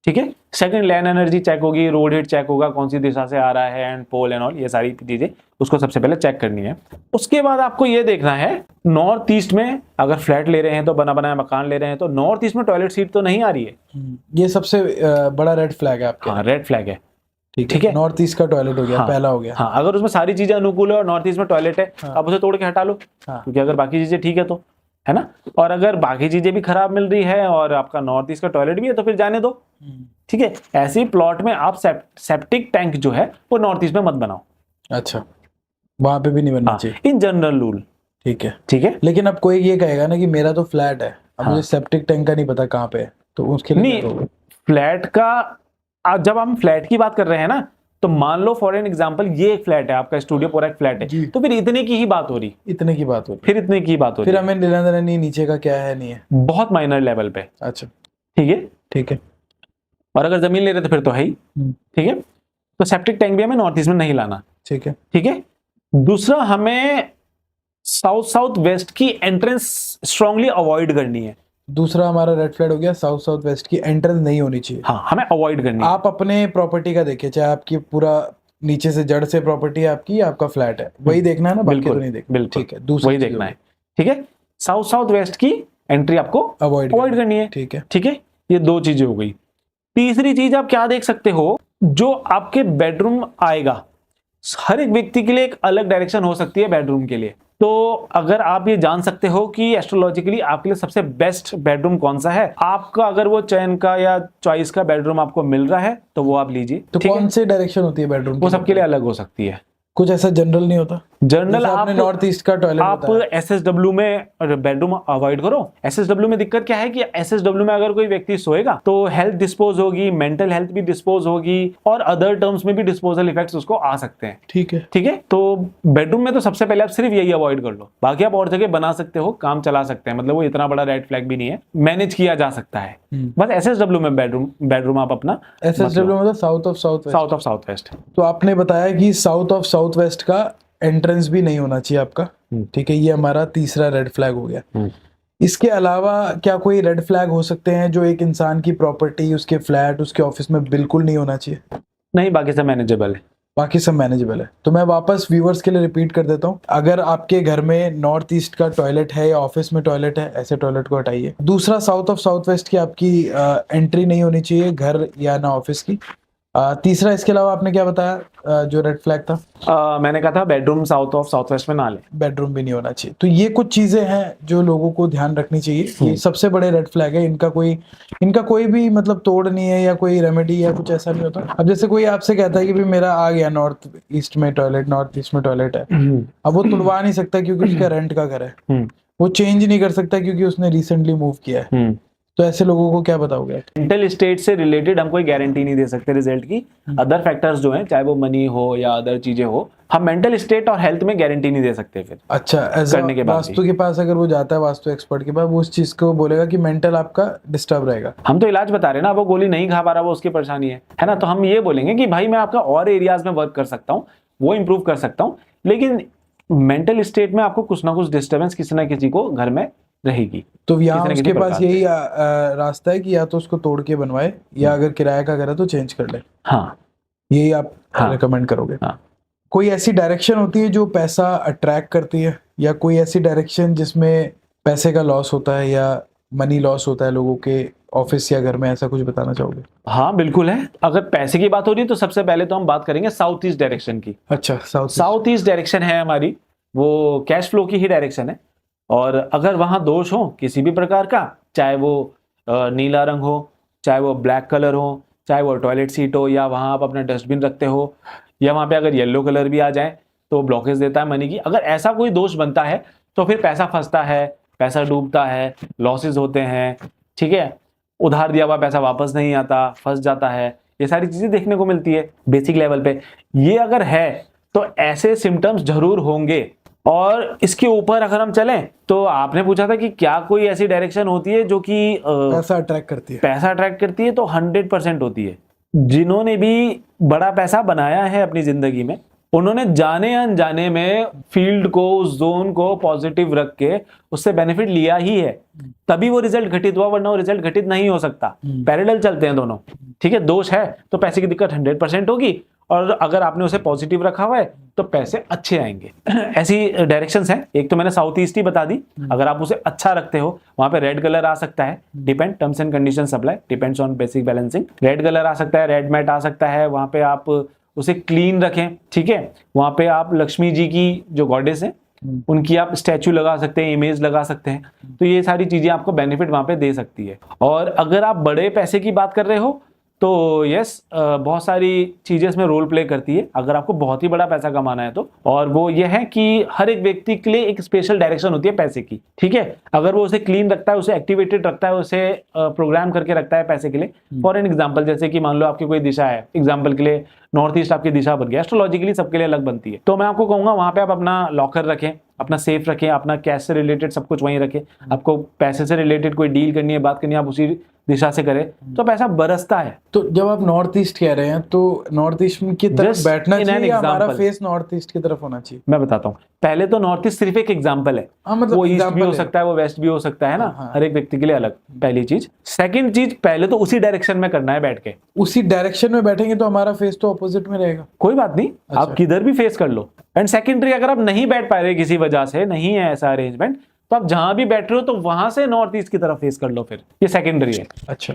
ठीक है, सेकंड लैंड एनर्जी चेक होगी, रोड हिट चेक होगा, कौन सी दिशा से आ रहा है, एंड पोल एंड ऑल, ये सारी चीजें उसको सबसे पहले चेक करनी है। उसके बाद आपको ये देखना है, नॉर्थ ईस्ट में अगर फ्लैट ले रहे हैं, तो बना बनाया मकान ले रहे हैं, तो नॉर्थ ईस्ट में टॉयलेट सीट तो नहीं आ रही है। ये सबसे बड़ा रेड फ्लैग है आपके। हाँ, रेड फ्लैग है। ठीक है, नॉर्थ ईस्ट का टॉयलेट हो गया, पहला हो गया। हाँ, अगर उसमें सारी चीजें अनुकूल है और नॉर्थ ईस्ट में टॉयलेट है, आप उसे तोड़ के हटा लो, क्योंकि अगर बाकी चीजें ठीक है तो, है ना। और अगर बाकी चीजें भी खराब मिल रही है और आपका नॉर्थ ईस्ट का टॉयलेट भी है, तो फिर जाने दो। ठीक है, ऐसे ही प्लॉट में आप सेप्टिक टैंक जो है वो नॉर्थ ईस्ट में मत बनाओ। अच्छा, वहां पे भी नहीं बनना चाहिए, इन जनरल रूल। ठीक है, लेकिन अब कोई ये कहेगा ना कि मेरा तो फ्लैट है, अब मुझे सेप्टिक टैंक का नहीं पता कहाँ पे है, तो उसके लिए नहीं, फ्लैट का जब हम फ्लैट की बात कर रहे हैं ना, तो मान लो फॉर एन एग्जांपल ये एक फ्लैट है, आपका स्टूडियो पूरा एक फ्लैट है, तो फिर इतने की ही बात हो रही, इतने की बात हो रही, फिर इतने की बात हो रही, फिर हमें लेना देना नहीं नीचे का क्या है नहीं है, बहुत माइनर लेवल पे। अच्छा, ठीक है। और अगर जमीन ले रहे तो फिर तो है ही। ठीक है, तो सेप्टिक टैंक भी हमें नॉर्थ ईस्ट में नहीं लाना। ठीक है। दूसरा, हमें साउथ वेस्ट की एंट्रेंस स्ट्रांगली अवॉइड करनी है। दूसरा हमारा रेड फ्लैग हो गया, साउथ वेस्ट की एंट्रेंस नहीं होनी चाहिए। हाँ, हमें अवॉइड करनी है। आप अपने प्रॉपर्टी का देखिए, चाहे आपकी पूरा नीचे से जड़ से प्रॉपर्टी है आपकी, आपका फ्लैट है, वही देखना है ना, बाकी तो नहीं देखना। बिल्कुल, ठीक है, दूसरा वही देखना है। ठीक है, साउथ वेस्ट की एंट्री आपको अवॉइड करनी है। ठीक है, ये दो चीजें हो गई। तीसरी चीज आप क्या देख सकते हो, जो आपके बेडरूम आएगा, हर एक व्यक्ति के लिए एक अलग डायरेक्शन हो सकती है बेडरूम के लिए। तो अगर आप ये जान सकते हो कि एस्ट्रोलॉजिकली आपके लिए सबसे बेस्ट बेडरूम कौन सा है, आपका अगर वो चयन का या चॉइस का बेडरूम आपको मिल रहा है तो वो आप लीजिए। तो कौन से डायरेक्शन होती है बेडरूम? वो सबके लिए अलग हो सकती है, कुछ ऐसा जनरल नहीं होता? जनरल आपने नॉर्थ ईस्ट का टॉयलेट आप एसएसडब्ल्यू में बेडरूम अवॉइड करो। एसएसडब्ल्यू में दिक्कत क्या है कि एसएसडब्ल्यू में अगर कोई व्यक्ति सोएगा तो हेल्थ डिस्पोज होगी, मेंटल हेल्थ भी डिस्पोज होगी और अदर टर्म्स में भी डिस्पोजल इफेक्ट्स उसको आ सकते हैं। ठीक है, ठीक है। तो बेडरूम में तो सबसे पहले आप सिर्फ यही अवॉइड कर लो, बाकी आप और जगह बना सकते हो, काम चला सकते हैं, मतलब वो इतना बड़ा रेड फ्लैग भी नहीं है, मैनेज किया जा सकता है। बस एसएसडब्ल्यू में बेडरूम आप अपना, एसएसडब्ल्यू मतलब साउथ ऑफ साउथ वेस्ट। तो आपने बताया कि साउथ ऑफ साउथ वेस्ट का एंट्रेंस भी नहीं होना चाहिए आपका। ठीक है, ये हमारा तीसरा रेड फ्लैग हो गया। इसके अलावा क्या कोई रेड फ्लैग हो सकते हैं जो एक इंसान की प्रॉपर्टी, उसके फ्लैट, उसके ऑफिस में बिल्कुल नहीं होना चाहिए? नहीं, बाकी सब मैनेजेबल है। बाकी सब मैनेजेबल है। तो मैं वापस व्यूवर्स के लिए रिपीट कर देता हूँ, अगर आपके घर में नॉर्थ ईस्ट का टॉयलेट है या ऑफिस में टॉयलेट है, ऐसे टॉयलेट को हटाइए। दूसरा, साउथ ऑफ साउथ वेस्ट की आपकी एंट्री नहीं होनी चाहिए, घर या ना ऑफिस की। तीसरा, इसके अलावा आपने क्या बताया जो रेड फ्लैग था? मैंने कहा था bedroom south of south west में ना ले, बेडरूम भी नहीं होना चाहिए। तो ये कुछ चीजें हैं जो लोगों को ध्यान रखनी चाहिए। ये सबसे बड़े रेड फ्लैग है, इनका कोई भी मतलब तोड़ नहीं है या कोई रेमेडी या कुछ ऐसा नहीं होता। अब जैसे कोई आपसे कहता है कि भाई मेरा आ गया नॉर्थ ईस्ट में टॉयलेट है, अब वो तुड़वा नहीं सकता क्योंकि उसका रेंट का घर है, वो चेंज नहीं कर सकता क्योंकि उसने रिसेंटली मूव किया है। तो ऐसे लोगों को क्या बताओगे? मेंटल स्टेट से रिलेटेड हम कोई गारंटी नहीं दे सकते रिजल्ट की। अदर फैक्टर्स जो हैं, चाहे वो मनी हो या अदर चीजें हो, हम मेंटल स्टेट और हेल्थ में गारंटी नहीं दे सकते। फिर अच्छा, करने के बाद वास्तु के पास अगर वो जाता है, वास्तु एक्सपर्ट के पास, वो उस चीज को बोलेगा कि मेंटल आपका डिस्टर्ब रहेगा। हम तो इलाज बता रहे हैं ना, वो गोली नहीं खा पा रहा, वो उसकी परेशानी है ना। तो हम ये बोलेंगे कि भाई मैं आपका और एरियाज में वर्क कर सकता हूँ, वो इंप्रूव कर सकता हूँ, लेकिन मेंटल स्टेट में आपको कुछ ना कुछ डिस्टर्बेंस किसी ना किसी को घर में रहेगी। तो यहाँ उसके पास यही रास्ता है कि या तो उसको तोड़ के बनवाए या अगर किराए का घर है तो चेंज कर ले। हाँ, यही आप रिकमेंड करोगे? हाँ। कोई ऐसी डायरेक्शन होती है जो पैसा अट्रैक्ट करती है, या कोई ऐसी डायरेक्शन जिसमें पैसे का लॉस होता है या मनी लॉस होता है लोगों के ऑफिस या घर में, ऐसा कुछ बताना चाहोगे? हाँ बिल्कुल है। अगर पैसे की बात हो रही है तो सबसे पहले तो हम बात करेंगे साउथ ईस्ट डायरेक्शन की। अच्छा, साउथ ईस्ट डायरेक्शन है हमारी, वो कैश फ्लो की ही डायरेक्शन है। और अगर वहां दोष हो किसी भी प्रकार का, चाहे वो नीला रंग हो, चाहे वो ब्लैक कलर हो, चाहे वो टॉयलेट सीट हो, या वहां आप अपना डस्टबिन रखते हो, या वहां पे अगर येलो कलर भी आ जाए तो ब्लॉकेज देता है मनी की। अगर ऐसा कोई दोष बनता है तो फिर पैसा फंसता है, पैसा डूबता है, लॉसेस होते हैं। ठीक है, उधार दिया हुआ पैसा वापस नहीं आता, फंस जाता है, ये सारी चीजें देखने को मिलती है बेसिक लेवल पे। ये अगर है तो ऐसे सिम्टम्स जरूर होंगे। और इसके ऊपर अगर हम चलें तो आपने पूछा था कि क्या कोई ऐसी डायरेक्शन होती है जो कि पैसा अट्रैक्ट करती है? तो 100% होती है। जिन्होंने भी बड़ा पैसा बनाया है अपनी जिंदगी में, उन्होंने जाने अनजाने में फील्ड को, उस जोन को पॉजिटिव रख के उससे बेनिफिट लिया ही है, तभी वो रिजल्ट घटित हुआ, वरना वो रिजल्ट घटित नहीं हो सकता। पैरेलल चलते हैं दोनों। ठीक है, दोष है तो पैसे की दिक्कत 100% होगी, और अगर आपने उसे पॉजिटिव रखा हुआ है तो पैसे अच्छे आएंगे। ऐसी डायरेक्शंस हैं। एक तो मैंने साउथ ईस्ट ही बता दी, अगर आप उसे अच्छा रखते हो वहां पे रेड कलर आ सकता है, depend, terms and conditions apply, depends on basic balancing. Red colour आ सकता है, रेड मैट आ सकता है, वहां पे आप उसे क्लीन रखें। ठीक है, वहां पे आप लक्ष्मी जी की जो गॉडेस है उनकी आप स्टैचू लगा सकते हैं, इमेज लगा सकते हैं। तो ये सारी चीजें आपको बेनिफिट वहां पे दे सकती है। और अगर आप बड़े पैसे की बात कर रहे हो तो यस, बहुत सारी चीजें इसमें रोल प्ले करती है अगर आपको बहुत ही बड़ा पैसा कमाना है तो। और वो ये है कि हर एक व्यक्ति के लिए एक स्पेशल डायरेक्शन होती है पैसे की। ठीक है, अगर वो उसे क्लीन रखता है, उसे एक्टिवेटेड रखता है, उसे प्रोग्राम करके रखता है पैसे के लिए। फॉर एन एग्जाम्पल, जैसे कि मान लो आपकी कोई दिशा है, एग्जाम्पल के लिए नॉर्थ ईस्ट आपकी दिशा बन गया, एस्ट्रोलॉजिकली सबके लिए अलग बनती है, तो मैं आपको कहूंगा वहां पे आप अपना लॉकर रखें, अपना सेफ रखें, अपना कैश से रिलेटेड सब कुछ वहीं रखें। आपको पैसे से रिलेटेड कोई डील करनी है, बात करनी है, आप उसी दिशा से करें तो पैसा बरसता है। तो जब आप नॉर्थ ईस्ट कह रहे हैं तो नॉर्थ ईस्ट की तरफ बैठना चाहिए या हमारा फेस नॉर्थ ईस्ट की तरफ होना चाहिए? मैं बताता हूँ। पहले तो नॉर्थ ईस्ट सिर्फ एक एग्जांपल है, मतलब वो ईस्ट भी हो सकता है, वो वेस्ट भी हो सकता है ना, हर एक व्यक्ति के लिए अलग। पहली चीज। सेकंड चीज, पहले तो उसी डायरेक्शन में करना है बैठ के। उसी डायरेक्शन में बैठेंगे तो हमारा फेस तो अपोजिट में रहेगा, कोई बात नहीं। अच्छा। आप किधर भी फेस कर लो। एंड सेकेंडरी, अगर आप नहीं बैठ पा रहे किसी वजह से, नहीं है ऐसा अरेंजमेंट, तो आप जहां भी बैठ रहे हो तो वहां से नॉर्थ ईस्ट की तरफ फेस कर लो, फिर ये सेकेंडरी है। अच्छा,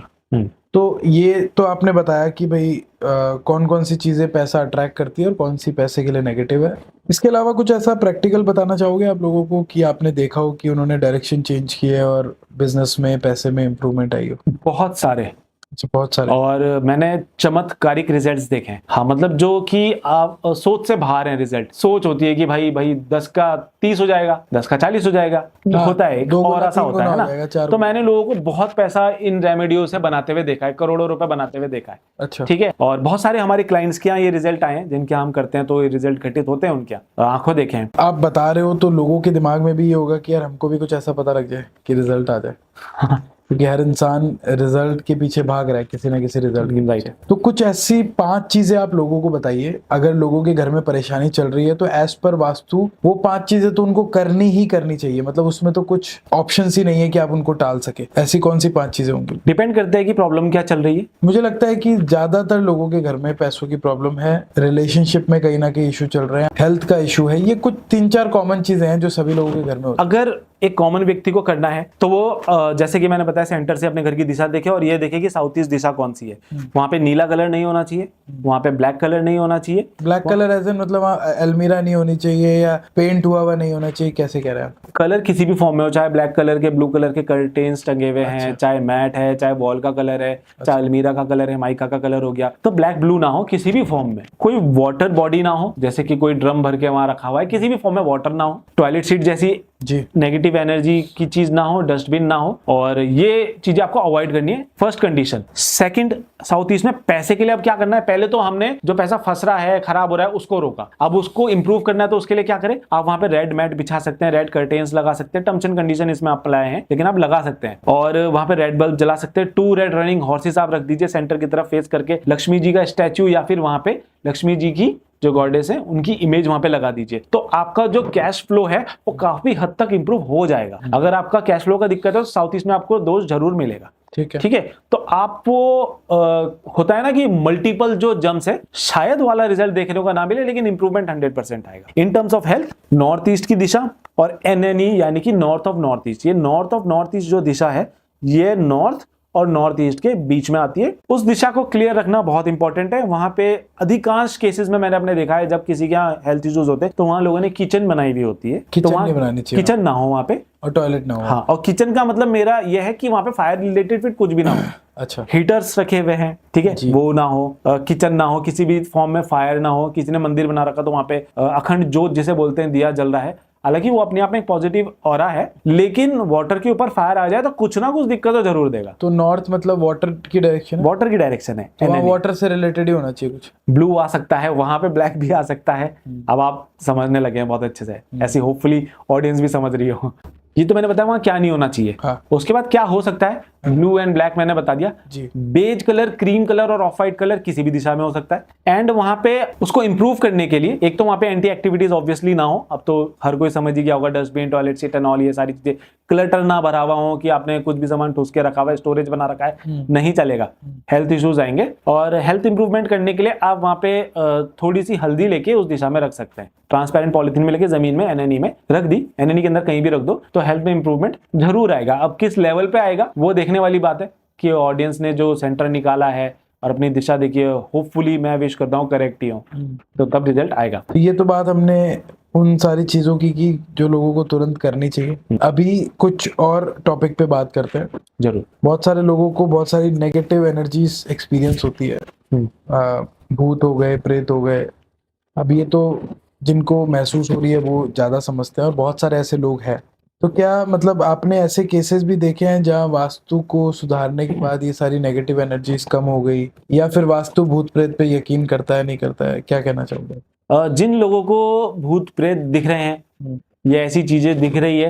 तो ये तो आपने बताया कि भाई कौन कौन सी चीजें पैसा अट्रैक्ट करती है और कौन सी पैसे के लिए नेगेटिव है। इसके अलावा कुछ ऐसा प्रैक्टिकल बताना चाहोगे आप लोगों को कि आपने देखा हो कि उन्होंने डायरेक्शन चेंज किए और बिजनेस में पैसे में इंप्रूवमेंट आई हो? बहुत सारे। अच्छा, बहुत सारे। और मैंने चमत्कारिक रिजल्ट्स देखे हैं। हाँ, मतलब जो कि आप सोच से बाहर हैं रिजल्ट। सोच होती है कि भाई 10 का 30 हो जाएगा, 10 का 40 हो जाएगा, हाँ, होता है एक और ऐसा होता है ना। तो मैंने लोगों को बहुत पैसा इन रेमेडियो से बनाते हुए देखा है, करोड़ों रुपए बनाते हुए देखा है। अच्छा, ठीक है। और बहुत सारे हमारे क्लाइंट्स के यहाँ ये रिजल्ट आए हैं जिनके हम करते हैं, तो ये रिजल्ट घटित होते हैं उनके यहाँ, आंखों देखे हैं। आप बता रहे हो तो लोगों के दिमाग में भी ये होगा कि यार हमको भी कुछ ऐसा पता लग जाए कि रिजल्ट आ जाए क्योंकि हर इंसान रिजल्ट के पीछे भाग रहा है, किसी ना किसी रिजल्ट के पीछे। तो कुछ ऐसी 5 चीजें आप लोगों को बताइए, अगर लोगों के घर में परेशानी चल रही है तो एज पर वास्तु वो 5 चीजें तो उनको करनी ही करनी चाहिए, मतलब उसमें तो कुछ ऑप्शंस ही नहीं है कि आप उनको टाल सके। ऐसी कौन सी 5 चीजें होंगी? डिपेंड करता है कि प्रॉब्लम क्या चल रही है। मुझे लगता है कि ज्यादातर लोगों के घर में पैसों की प्रॉब्लम है, रिलेशनशिप में कहीं ना कहीं इशू चल रहे हैं, हेल्थ का इशू है। ये कुछ 3-4 कॉमन चीजें हैं जो सभी लोगों के घर में होती है। अगर एक कॉमन व्यक्ति को करना है तो वो जैसे कि मैंने बताया, सेंटर से अपने घर की दिशा देखे और ये देखे कि साउथ ईस्ट दिशा कौन सी है। वहां पे नीला कलर नहीं होना चाहिए, वहां पे ब्लैक कलर नहीं होना चाहिए। ब्लैक कलर एज इन मतलब अलमीरा नहीं होनी चाहिए या पेंट हुआ नहीं होना चाहिए, कैसे कह रहे हैं आप? कलर किसी भी फॉर्म में हो, चाहे ब्लैक कलर के ब्लू कलर के कर्टेन्स टंगे हुए हैं, चाहे मैट है, चाहे वॉल का कलर है, चाहे अलमीरा का कलर है, माइका का कलर हो गया, तो ब्लैक ब्लू ना हो किसी भी फॉर्म में। कोई वाटर बॉडी ना हो, जैसे कि कोई ड्रम भर के वहां रखा हुआ है, किसी भी फॉर्म में वाटर ना हो। टॉयलेट सीट जैसी नेगेटिव एनर्जी की चीज ना हो, डस्टबिन ना हो, और ये चीजें आपको अवॉइड करनी है, first condition. Second, south east में पैसे के लिए अब क्या करना है? पहले तो हमने जो पैसा फंस रहा है, खराब हो रहा है, उसको रोका। अब उसको इंप्रूव करना है तो उसके लिए क्या करें? आप वहां पे रेड मैट बिछा सकते हैं, रेड कर्टेन्स लगा सकते हैं। टर्म्स एंड कंडीशन इसमें अप्लाई है, लेकिन आप लगा सकते हैं। और वहां पे रेड बल्ब जला सकते हैं। 2 रेड रनिंग हॉर्सेस आप रख दीजिए सेंटर की तरफ फेस करके। लक्ष्मी जी का स्टैच्यू या फिर वहां पे लक्ष्मी जी की जो गॉडेस है उनकी इमेज वहां पे लगा दीजिए। तो आपका जो कैश फ्लो है वो काफी हद तक इंप्रूव हो जाएगा। अगर आपका कैश फ्लो का दिक्कत है तो साउथ ईस्ट में आपको दोस्त जरूर मिलेगा। ठीक है। तो आप वो होता है ना कि मल्टीपल जो जम्स है, शायद वाला रिजल्ट देखने को ना मिले, लेकिन इंप्रूवमेंट 100% आएगा। In terms of health, north east की दिशा और NNE यानी कि नॉर्थ ऑफ नॉर्थ ईस्ट, ये नॉर्थ ऑफ नॉर्थ ईस्ट जो दिशा है, ये नॉर्थ और नॉर्थ ईस्ट के बीच में आती है। उस दिशा को क्लियर रखना बहुत इंपॉर्टेंट है। वहां पे अधिकांश केसेस में मैंने अपने देखा है, जब किसी के यहाँ हेल्थ इश्यूज होते हैं तो वहां लोगों ने किचन बनाई हुई होती है। किचन तो नहीं बनानी चाहिए, किचन ना हो वहां पे, और टॉयलेट ना हो। हाँ, और किचन का मतलब मेरा यह है कि वहां पे फायर रिलेटेड फिर कुछ भी ना हो। अच्छा, हीटर्स रखे हुए हैं, ठीक है, वो ना हो। किचन ना हो, किसी भी फॉर्म में फायर ना हो। किसी ने मंदिर बना रखा तो वहां पे अखंड ज्योत जिसे बोलते हैं, दिया जल रहा है। हालांकि वो अपने आप में एक पॉजिटिव ऑरा है, लेकिन वाटर के ऊपर फायर आ जाए तो कुछ ना कुछ दिक्कत तो जरूर देगा। तो नॉर्थ मतलब वाटर की डायरेक्शन है? वाटर की डायरेक्शन है, तो वाटर से रिलेटेड ही होना चाहिए। कुछ ब्लू आ सकता है वहां पे, ब्लैक भी आ सकता है। अब आप समझने लगे हैं बहुत अच्छे से, ऐसी होपफुली ऑडियंस भी समझ रही हो। ये तो मैंने बताया वहां क्या नहीं होना चाहिए। हाँ। उसके बाद क्या हो सकता है? ब्लू एंड ब्लैक मैंने बता दिया जी। बेज कलर, क्रीम कलर और ऑफ वाइट कलर किसी भी दिशा में हो सकता है। एंड वहां पे उसको इंप्रूव करने के लिए एक तो वहां पे एंटी एक्टिविटीज ऑब्वियसली ना हो। अब तो हर कोई समझ ही गया होगा, dustbin, toilet seat and all, ये सारी चीजें। क्लटर ना भरा हुआ हो कि आपने कुछ भी सामान ठूस के रखा हुआ है, स्टोरेज बना रखा है, नहीं चलेगा, हेल्थ इश्यूज आएंगे। और हेल्थ इंप्रूवमेंट करने के लिए आप वहां पे थोड़ी सी हल्दी लेके उस दिशा में रख सकते हैं। ट्रांसपेरेंट पॉलिथीन में लेके जमीन में NNE में रख दी, NNE के अंदर कहीं भी रख दो, तो हेल्थ में इंप्रूवमेंट जरूर आएगा। अब किस लेवल पे आएगा वो देखने वाली बात है कि ऑडियंस ने जो सेंटर निकाला है और अपनी दिशा देखिए, होपफुली मैं विश करता हूँ करेक्ट ही हो, तो तब रिजल्ट आएगा। ये तो बात हमने उन सारी चीजों की जो लोगों को तुरंत करनी चाहिए। अभी कुछ और टॉपिक पे बात करते हैं। जरूर। बहुत सारे लोगों को बहुत सारी नेगेटिव एनर्जीज एक्सपीरियंस होती है, भूत हो गए, प्रेत हो गए। अब ये तो जिनको महसूस हो रही है वो ज्यादा समझते हैं, और बहुत सारे ऐसे लोग हैं। तो क्या मतलब आपने ऐसे केसेस भी देखे हैं जहां वास्तु को सुधारने के बाद ये सारी नेगेटिव एनर्जीज कम हो गई, या फिर वास्तु भूत प्रेत पे यकीन करता है, नहीं करता है? क्या कहना चाहोगे? जिन लोगों को भूत प्रेत दिख रहे हैं या ऐसी चीजें दिख रही है,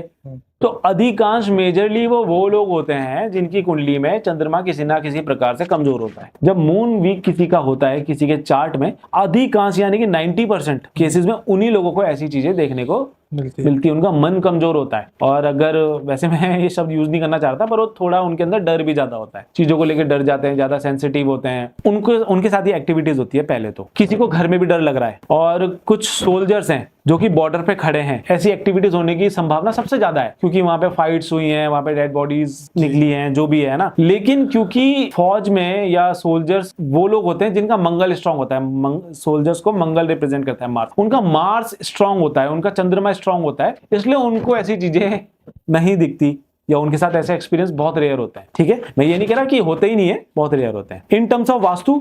तो अधिकांश मेजरली वो लोग होते हैं जिनकी कुंडली में चंद्रमा किसी ना किसी प्रकार से कमजोर होता है। जब मून वीक किसी का होता है किसी के चार्ट में, अधिकांश यानी कि 90% केसेस में उन्हीं लोगों को ऐसी चीजें देखने को मिलती है। उनका मन कमजोर होता है। और अगर वैसे मैं ये शब्द यूज नहीं करना चाहता, पर वो थोड़ा उनके अंदर डर भी ज्यादा होता है, चीजों को लेकर डर जाते हैं, ज्यादा सेंसिटिव होते हैं। उनके साथ ही एक्टिविटीज होती है। पहले तो किसी को घर में भी डर लग रहा है, और कुछ सोल्जर्स हैं जो कि बॉर्डर पे खड़े हैं, ऐसी एक्टिविटीज होने की संभावना सबसे ज्यादा है, क्योंकि वहां पे फाइट्स हुई हैं, वहां पे डेड बॉडीज निकली हैं, जो भी है ना। लेकिन क्योंकि फौज में या सोल्जर्स वो लोग होते हैं जिनका मंगल स्ट्रांग होता है, सोल्जर्स को मंगल रिप्रेजेंट करता है, मार्स, उनका मार्स स्ट्रांग होता है, उनका चंद्रमा स्ट्रांग होता है, इसलिए उनको ऐसी चीजें नहीं दिखती या उनके साथ ऐसे एक्सपीरियंस बहुत रेयर होते हैं। ठीक है, मैं ये नहीं कह रहा कि होते ही नहीं है, बहुत रेयर होते हैं। इन टर्म्स ऑफ वास्तु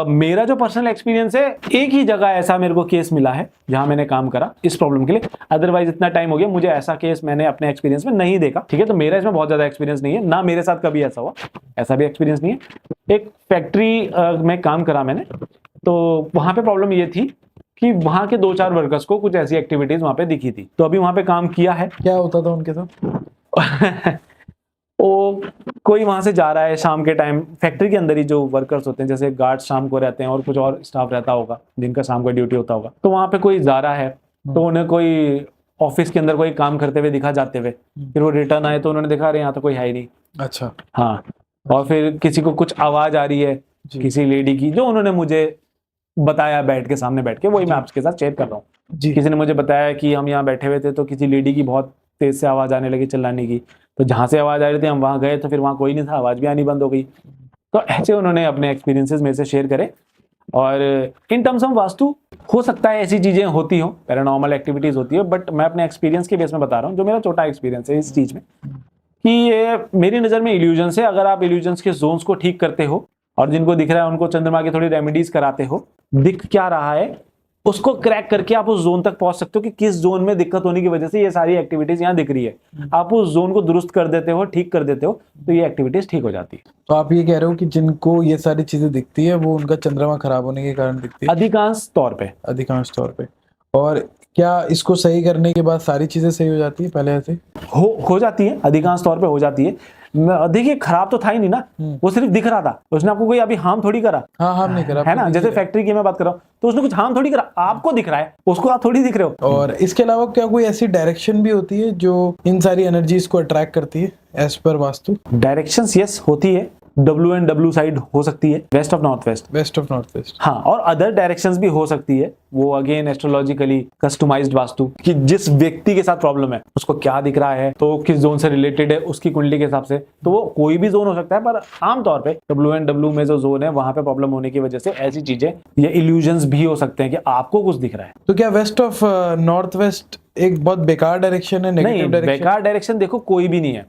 मेरा जो पर्सनल एक्सपीरियंस है, एक ही जगह ऐसा मेरे को केस मिला है जहां मैंने काम करा इस प्रॉब्लम के लिए, अदरवाइज इतना टाइम हो गया मुझे ऐसा केस मैंने अपने एक्सपीरियंस में नहीं देखा। ठीक है, तो मेरा इसमें बहुत ज्यादा एक्सपीरियंस नहीं है, ना मेरे साथ कभी ऐसा हुआ, ऐसा भी एक्सपीरियंस नहीं है। एक फैक्ट्री में काम करा मैंने, तो वहां पे प्रॉब्लम ये थी कि वहां के 2-4 वर्कर्स को कुछ ऐसी एक्टिविटीज वहां पे दिखी थी, तो अभी वहां पे काम किया है। क्या होता था उनके साथ? वो कोई वहां से जा रहा है शाम के टाइम, फैक्ट्री के अंदर ही जो वर्कर्स होते हैं, जैसे गार्ड शाम को रहते हैं और कुछ और स्टाफ रहता होगा जिनका शाम को ड्यूटी होता होगा, तो वहां पे कोई जा रहा है, तो उन्हें कोई ऑफिस के अंदर कोई काम करते हुए दिखा जाते हुए, फिर वो रिटर्न आए तो उन्होंने देखा अरे यहाँ तो कोई है ही नहीं। अच्छा। हाँ, और फिर किसी को कुछ आवाज आ रही है किसी लेडी की, जो उन्होंने मुझे बताया बैठ के, सामने बैठ के, वही मैं आपके साथ शेयर कर रहा हूँ। किसी ने मुझे बताया कि हम यहाँ बैठे हुए थे तो किसी लेडी की बहुत तेज से आवाज आने लगी, चिल्लाने की, तो जहां से आवाज आ रही थी हम वहां गए तो फिर वहां कोई नहीं था, आवाज भी आनी बंद हो गई। तो ऐसे उन्होंने अपने एक्सपीरियंसेस मेरे से शेयर करे। और इन टर्म्स ऑफ वास्तु हो सकता है ऐसी चीजें होती हो, पैरानॉर्मल एक्टिविटीज होती है, बट मैं अपने एक्सपीरियंस के बेस में बता रहा हूँ, जो मेरा छोटा एक्सपीरियंस है इस चीज में, कि ये मेरी नजर में इल्यूजन है। अगर आप इल्यूजन्स के जोन्स को ठीक करते हो और जिनको दिख रहा है उनको चंद्रमा की थोड़ी रेमेडीज कराते हो, दिख क्या रहा है उसको क्रैक करके आप उस जोन तक पहुंच सकते हो कि किस जोन में दिक्कत होने की वजह से ये सारी एक्टिविटीज यहाँ दिख रही है। आप उस जोन को दुरुस्त कर देते हो, ठीक कर देते हो, तो ये एक्टिविटीज ठीक हो जाती है। तो आप ये कह रहे हो कि जिनको ये सारी चीजें दिखती है वो उनका चंद्रमा खराब होने के कारण दिखती है, अधिकांश तौर पे। और क्या इसको सही करने के बाद सारी चीजें सही हो जाती है पहले ऐसे? हो जाती है, अधिकांश तौर पे हो जाती है। देखिए, खराब तो था ही नहीं ना, वो सिर्फ दिख रहा था, उसने आपको कोई अभी हार्म थोड़ी करा। हाँ, हार्म नहीं करा, है ना, जैसे फैक्ट्री की मैं बात कर रहा हूँ, तो उसने कुछ हार्म थोड़ी करा, आपको दिख रहा है, उसको आप थोड़ी दिख रहे हो। और इसके अलावा क्या कोई ऐसी डायरेक्शन भी होती है जो इन सारी एनर्जीज को अट्रैक्ट करती है as per vastu? Directions yes होती है, WNW साइड हो सकती है, वेस्ट ऑफ नॉर्थ वेस्ट। हाँ, और अदर डायरेक्शंस भी हो सकती है, वो अगेन एस्ट्रोलॉजिकली कस्टमाइज्ड वास्तु, कि जिस व्यक्ति के साथ प्रॉब्लम है उसको क्या दिख रहा है, तो किस जोन से रिलेटेड है उसकी कुंडली के हिसाब से, तो वो कोई भी जोन हो सकता है, पर आमतौर पे WNW में जो जोन है वहां पे प्रॉब्लम होने की वजह से ऐसी चीजें, ये इल्यूजन्स भी हो सकते हैं कि आपको कुछ दिख रहा है। तो क्या वेस्ट ऑफ नॉर्थ वेस्ट एक बहुत बेकार डायरेक्शन है, नेगेटिव डायरेक्शन? बेकार डायरेक्शन देखो कोई भी नहीं है,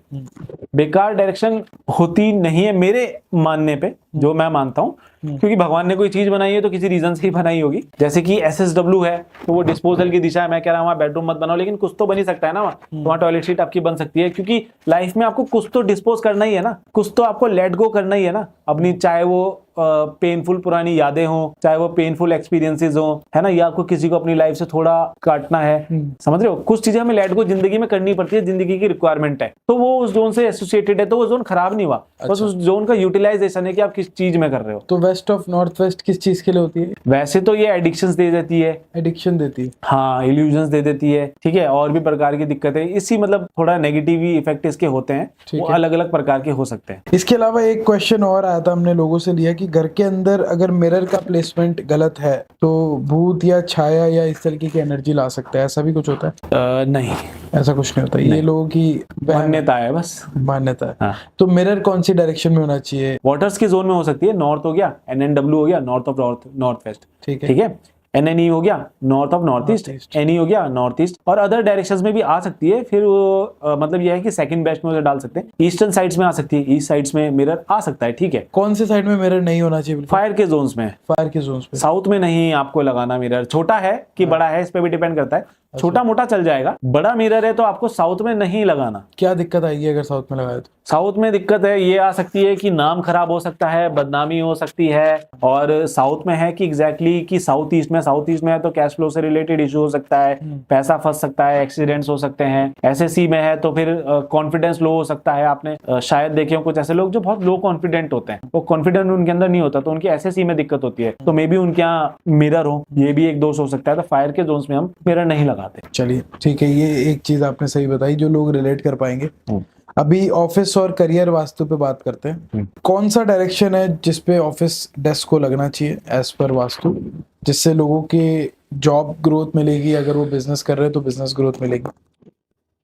बेकार डायरेक्शन होती नहीं है मेरे मानने पे, जो मैं मानता हूँ, क्योंकि भगवान ने कोई चीज बनाई है तो किसी रीजन से ही बनाई होगी। जैसे कि SSW है तो वो डिस्पोजल की दिशा है, मैं कह रहा हूँ वहाँ बेडरूम मत बनाओ, लेकिन कुछ तो बन ही सकता है ना, वहाँ टॉयलेट सीट आपकी बन सकती है, क्योंकि लाइफ में आपको कुछ तो डिस्पोज करना ही है ना, कुछ तो आपको लेट गो करना ही है ना अपनी, चाहे वो पेनफुल पुरानी यादें हो, चाहे वो पेनफुल एक्सपीरियंसेस हो, है ना, या आपको किसी को अपनी लाइफ से थोड़ा काटना है, समझ रहे हो, कुछ चीजें हमें लेट गो जिंदगी में करनी पड़ती है, जिंदगी की रिक्वायरमेंट है, तो वो उस जोन से एसोसिएटेड है, तो वो जोन खराब नहीं हुआ। बस उस जोन का यूटिलाइजेशन है कि आप किस चीज में कर रहे हो। तो वेस्ट ऑफ नॉर्थ वेस्ट किस चीज के लिए होती है? वैसे तो ये एडिक्शंस दे देती है, एडिक्शन देती है, हाँ, इल्यूजन्स दे देती है, ठीक है, और भी प्रकार की दिक्कतें, इसी मतलब थोड़ा नेगेटिव इफेक्ट इसके होते हैं, वो अलग अलग प्रकार के हो सकते हैं। इसके अलावा एक क्वेश्चन और आया था, हमने लोगों से लिया कि घर के अंदर अगर मिरर का प्लेसमेंट गलत है तो भूत या छाया या इस तरीके की एनर्जी ला सकता है, ऐसा भी कुछ होता है? नहीं, ऐसा कुछ नहीं होता, ये लोगों की मान्यता है, बस मान्यता है। हाँ। तो मिरर कौन सी डायरेक्शन में होना चाहिए? वाटर्स की जोन में हो सकती है, नॉर्थ हो गया, NNW हो गया, नॉर्थ ऑफ नॉर्थ वेस्ट, ठीक है, NNE हो गया north of north east, NE हो गया नॉर्थ ईस्ट, और अदर डायरेक्शंस में भी आ सकती है। फिर वो मतलब यह है कि सेकंड बेस्ट में उसे डाल सकते हैं, ईस्टर्न साइड्स में आ सकती है, ईस्ट साइड्स में मिरर आ सकता है, ठीक है। कौन से साइड में मिरर नहीं होना चाहिए? फायर के जोन्स में, फायर के जोन्स पे। साउथ में नहीं आपको लगाना मिरर, छोटा है कि बड़ा है इस पे भी डिपेंड करता है, छोटा मोटा चल जाएगा, बड़ा मिरर है तो आपको साउथ में नहीं लगाना। क्या दिक्कत आएगी अगर साउथ में लगाए तो? साउथ में दिक्कत है ये आ सकती है कि नाम खराब हो सकता है, बदनामी हो सकती है, और साउथ में है कि एग्जैक्टली कि साउथ ईस्ट में है तो कैश फ्लो से रिलेटेड इशू हो सकता है, पैसा फंस सकता है, एक्सीडेंट्स हो सकते हैं। SSC में है तो फिर कॉन्फिडेंस लो हो सकता है, आपने शायद देखे हो कुछ ऐसे लोग जो बहुत लो कॉन्फिडेंट होते हैं, वो कॉन्फिडेंट उनके अंदर नहीं होता, तो उनकी SSC में दिक्कत होती है, तो मे बी उनके यहाँ मिरर हो, ये भी एक दोष हो सकता है। तो फायर के जोन्स में हम मिरर नहीं लगाते। चलिए ठीक है, ये एक चीज आपने सही बताई जो लोग रिलेट कर पाएंगे। अभी ऑफिस और करियर वास्तु पे बात करते हैं। कौन सा डायरेक्शन है जिसपे ऑफिस डेस्क को लगना चाहिए एज पर वास्तु, जिससे लोगों के जॉब ग्रोथ मिलेगी, अगर वो बिजनेस कर रहे हैं तो बिजनेस ग्रोथ मिलेगी।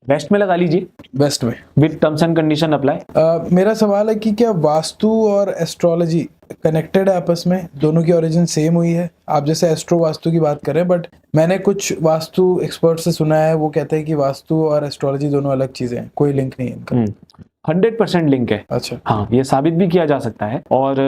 वेस्ट में लगा लीजिए, वेस्ट में with terms and condition apply. मेरा सवाल है कि क्या वास्तु और एस्ट्रोलॉजी कनेक्टेड है आपस में, दोनों की ओरिजिन सेम हुई है? आप जैसे एस्ट्रो वास्तु की बात कर रहे हैं, बट मैंने कुछ वास्तु एक्सपर्ट से सुना है, वो कहते हैं कि वास्तु और एस्ट्रोलॉजी दोनों अलग चीजें हैं, कोई लिंक नहीं है इनका। 100% लिंक है। अच्छा। हाँ, ये साबित भी किया जा सकता है। और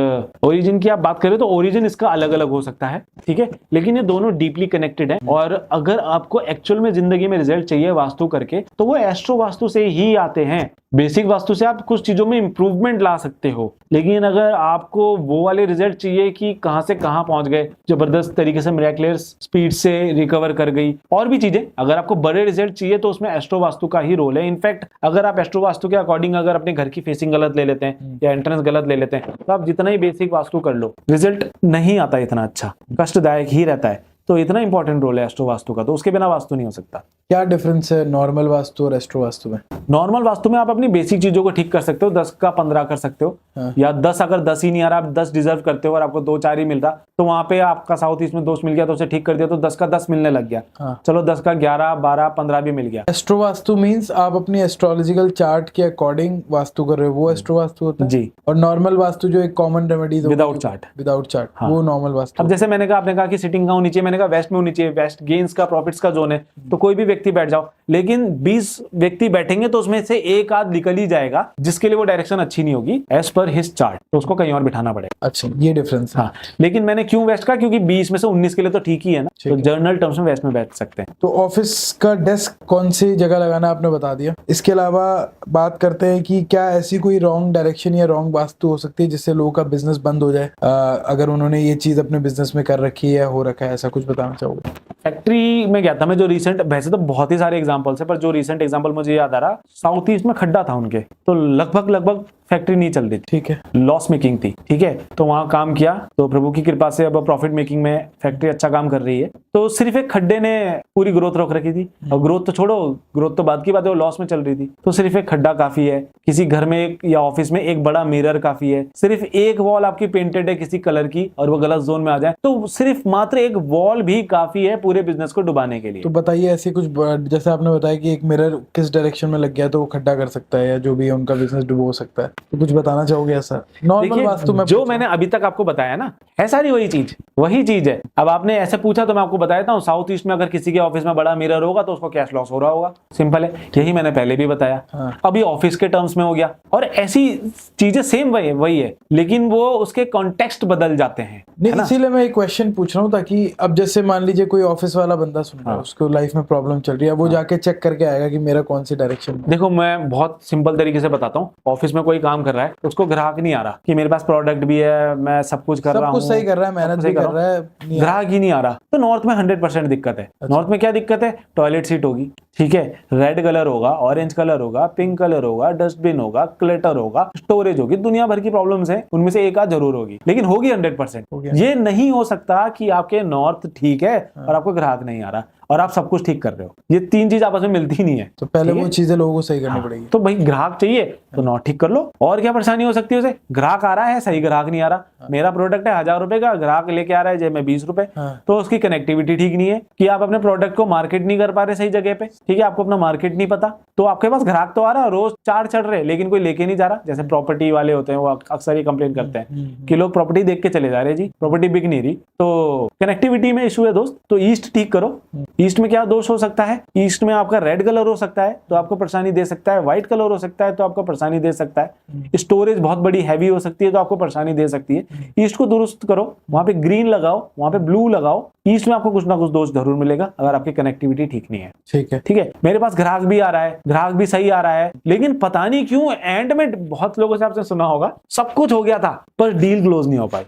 ओरिजिन की आप बात करें तो ओरिजिन इसका अलग अलग हो सकता है, ठीक है, लेकिन ये दोनों डीपली कनेक्टेड है। और अगर आपको एक्चुअल में जिंदगी में रिजल्ट चाहिए वास्तु करके, तो वो एस्ट्रो वास्तु से ही आते हैं। बेसिक वास्तु से आप कुछ चीजों में इंप्रूवमेंट ला सकते हो, लेकिन अगर आपको वो वाले रिजल्ट चाहिए कि कहां से कहां पहुंच गए, जबरदस्त तरीके से मिरेक्युलस स्पीड से रिकवर कर गई और भी चीजें, अगर आपको बड़े रिजल्ट चाहिए तो उसमें एस्ट्रो वास्तु का ही रोल है। इनफैक्ट अगर आप एस्ट्रो वास्तु के अकॉर्डिंग अगर अपने घर की फेसिंग गलत ले लेते हैं या एंट्रेंस गलत ले लेते हैं, तो आप जितना ही बेसिक वास्तु कर लो, रिजल्ट नहीं आता इतना अच्छा, कष्टदायक ही रहता है। तो इतना इंपॉर्टेंट रोल है एस्ट्रो वास्तु का, तो उसके बिना वास्तु नहीं हो सकता। क्या डिफरेंस है नॉर्मल वास्तु और एस्ट्रो वास्तु में? नॉर्मल वास्तु में आप अपनी बेसिक चीजों को ठीक कर सकते हो, 10 का 15 कर सकते हो। हाँ। या 10 अगर 10 ही नहीं आ रहा, आप 10 डिजर्व करते हो और आपको 2-4 ही मिल रहा, तो वहां पे आपका साउथ ईस्ट में दोष मिल गया तो उसे ठीक कर दिया, तो 10 का 10 मिलने लग गया। हाँ। चलो 10 का 11, 12, 15 भी मिल गया। एस्ट्रो वास्तु मींस आप अपनी एस्ट्रोलॉजिकल चार्ट के अकॉर्डिंग वास्तु कर रहे हो, वो एस्ट्रो वास्तु होता है जी। और नॉर्मल वास्तु जो एक common remedies without chart, without chart, हाँ। वो नॉर्मल वास्तु। अब जैसे मैंने कहा, आपने कहा कि सिटिंग कहाँ होनी चाहिए, मैंने कहा वेस्ट में होनी चाहिए। वेस्ट गेन्स का, प्रॉफिट्स का जोन है, तो कोई भी व्यक्ति बैठ जाओ, लेकिन 20 व्यक्ति बैठेंगे तो उसमें से एक आध निकल ही जाएगा जिसके लिए वो डायरेक्शन अच्छी नहीं होगी एज पर हिज चार्ट, तो उसको कहीं और बिठाना पड़ेगा। अच्छा, ये डिफरेंस है। हाँ, लेकिन मैंने क्यों वेस्ट कहा, क्योंकि 20 में से 19 के लिए तो ठीक ही है ना, तो जर्नल टर्म्स में वेस्ट में बैठ सकते हैं। तो ऑफिस का डेस्क कौन सी जगह लगाना आपने बता दिया। इसके अलावा बात करते हैं कि क्या ऐसी कोई रॉन्ग डायरेक्शन या रॉन्ग वास्तु हो सकती है जिससे लोगों का बिजनेस बंद हो जाए, अगर उन्होंने ये चीज अपने बिजनेस में कर रखी है या हो रखा है, ऐसा कुछ बताना चाहोगे? फैक्ट्री में गया था मैं, जो रिसेंट, वैसे तो बहुत ही सारे एग्जांपल्स है, पर जो रिसेंट एग्जांपल मुझे याद आ रहा, साउथ ईस्ट में खड्डा था उनके, तो लगभग फैक्ट्री नहीं चल रही थी, ठीक है, लॉस मेकिंग थी, ठीक है, तो वहां काम किया, तो प्रभु की कृपा से अब प्रॉफिट मेकिंग में फैक्ट्री अच्छा काम कर रही है। तो सिर्फ एक खड्डे ने पूरी ग्रोथ रोक रखी थी, और ग्रोथ तो छोड़ो, ग्रोथ तो बाद की बात है, वो लॉस में चल रही थी, तो सिर्फ एक खड्डा काफी है। किसी घर में या ऑफिस में एक बड़ा मिरर काफी है। सिर्फ एक वॉल आपकी पेंटेड है किसी कलर की और वो गलत जोन में आ जाए, तो सिर्फ मात्र एक वॉल भी काफी है पूरे बिजनेस को डुबाने के लिए। तो बताइए ऐसे कुछ, जैसे आपने बताया कि एक मिरर किस डायरेक्शन में लग गया तो वो खड्डा कर सकता है या जो भी है उनका बिजनेस डुबो सकता है, तो कुछ बताना चाहोगे ऐसा नॉर्मल वास्तु में? जो मैंने अभी तक आपको बताया ना, है सारी वही चीज है। अब आपने ऐसे पूछा तो मैं आपको बताता हूँ, साउथ ईस्ट में अगर किसी के ऑफिस में बड़ा मिरर होगा तो उसको कैश लॉस हो रहा होगा, सिंपल है, यही मैंने पहले भी बताया। हाँ। अभी ऑफिस के टर्म्स में हो गया, और ऐसी चीजें सेम वही है, लेकिन वो उसके कॉन्टेक्स्ट बदल जाते हैं। नहीं, इसीलिए मैं एक क्वेश्चन पूछ रहा हूँ, ताकि अब जैसे मान लीजिए कोई ऑफिस वाला बंदा सुन रहा है, उसको लाइफ में प्रॉब्लम चल रही है, वो जाके चेक करके आएगा कि मेरा कौन सी डायरेक्शन। देखो, मैं बहुत सिंपल तरीके से बताता हूँ, ऑफिस में कोई काम कर रहा है, उसको ग्राहक नहीं आ रहा कि मेरे पास प्रोडक्ट भी है, मैं सब कुछ कर रहा हूँ, सब कुछ सही कर रहा है, मेहनत भी कर रहा है, ग्राहक ही नहीं आ रहा। तो नॉर्थ में 100% दिक्कत है। नॉर्थ में क्या दिक्कत है? टॉयलेट सीट होगी, ठीक है, रेड कलर होगा, ऑरेंज कलर होगा, पिंक कलर होगा, डस्टबिन होगा, क्लटर होगा, स्टोरेज होगी, दुनिया भर की प्रॉब्लम्स हैं, उनमें से एक आध जरूर होगी, लेकिन होगी 100%। ये नहीं हो सकता कि आपके नॉर्थ ठीक है और आपको ग्राहक नहीं आ रहा और आप सब कुछ ठीक कर रहे हो, ये तीन चीज आपस में मिलती नहीं है। तो पहले वो चीजें लोगों को सही करनी पड़ेगी। तो भाई ग्राहक चाहिए तो नॉट ठीक कर लो, और क्या परेशानी हो सकती है उसे? ग्राहक आ रहा है, सही ग्राहक नहीं आ रहा, मेरा प्रोडक्ट है 1000 रुपए का, ग्राहक लेके आ रहा है जेब में 20 रुपए, तो उसकी कनेक्टिविटी ठीक नहीं है कि आप अपने प्रोडक्ट को मार्केट नहीं कर पा रहे सही जगह पे, ठीक है, आपको अपना मार्केट नहीं पता, तो आपके पास ग्राहक तो आ रहा है, रोज 4 चढ़ रहे, लेकिन कोई लेके नहीं जा रहा। जैसे प्रॉपर्टी वाले होते हैं, वो अक्सर ही कंप्लेन करते हैं कि लोग प्रॉपर्टी देख के चले जा रहे जी, प्रॉपर्टी बिक नहीं रही। तो कनेक्टिविटी में इशू है दोस्त, तो ईस्ट ठीक करो। ईस्ट में क्या दोष हो सकता है? ईस्ट में आपका रेड कलर हो सकता है तो आपको परेशानी दे सकता है, व्हाइट कलर हो सकता है तो आपको परेशानी दे सकता है, स्टोरेज बहुत बड़ी हैवी हो सकती है तो आपको परेशानी दे सकती है। ईस्ट को दुरुस्त करो, वहां पे ग्रीन लगाओ, वहां पे ब्लू लगाओ, ईस्ट में आपको कुछ ना कुछ दोष जरूर मिलेगा अगर आपकी कनेक्टिविटी ठीक नहीं है। ठीक है, मेरे पास ग्राहक भी आ रहा है, ग्राहक भी सही आ रहा है, लेकिन पता नहीं क्यों एंड में, बहुत लोगों से आपने सुना होगा, सब कुछ हो गया था पर डील क्लोज नहीं हो पाई,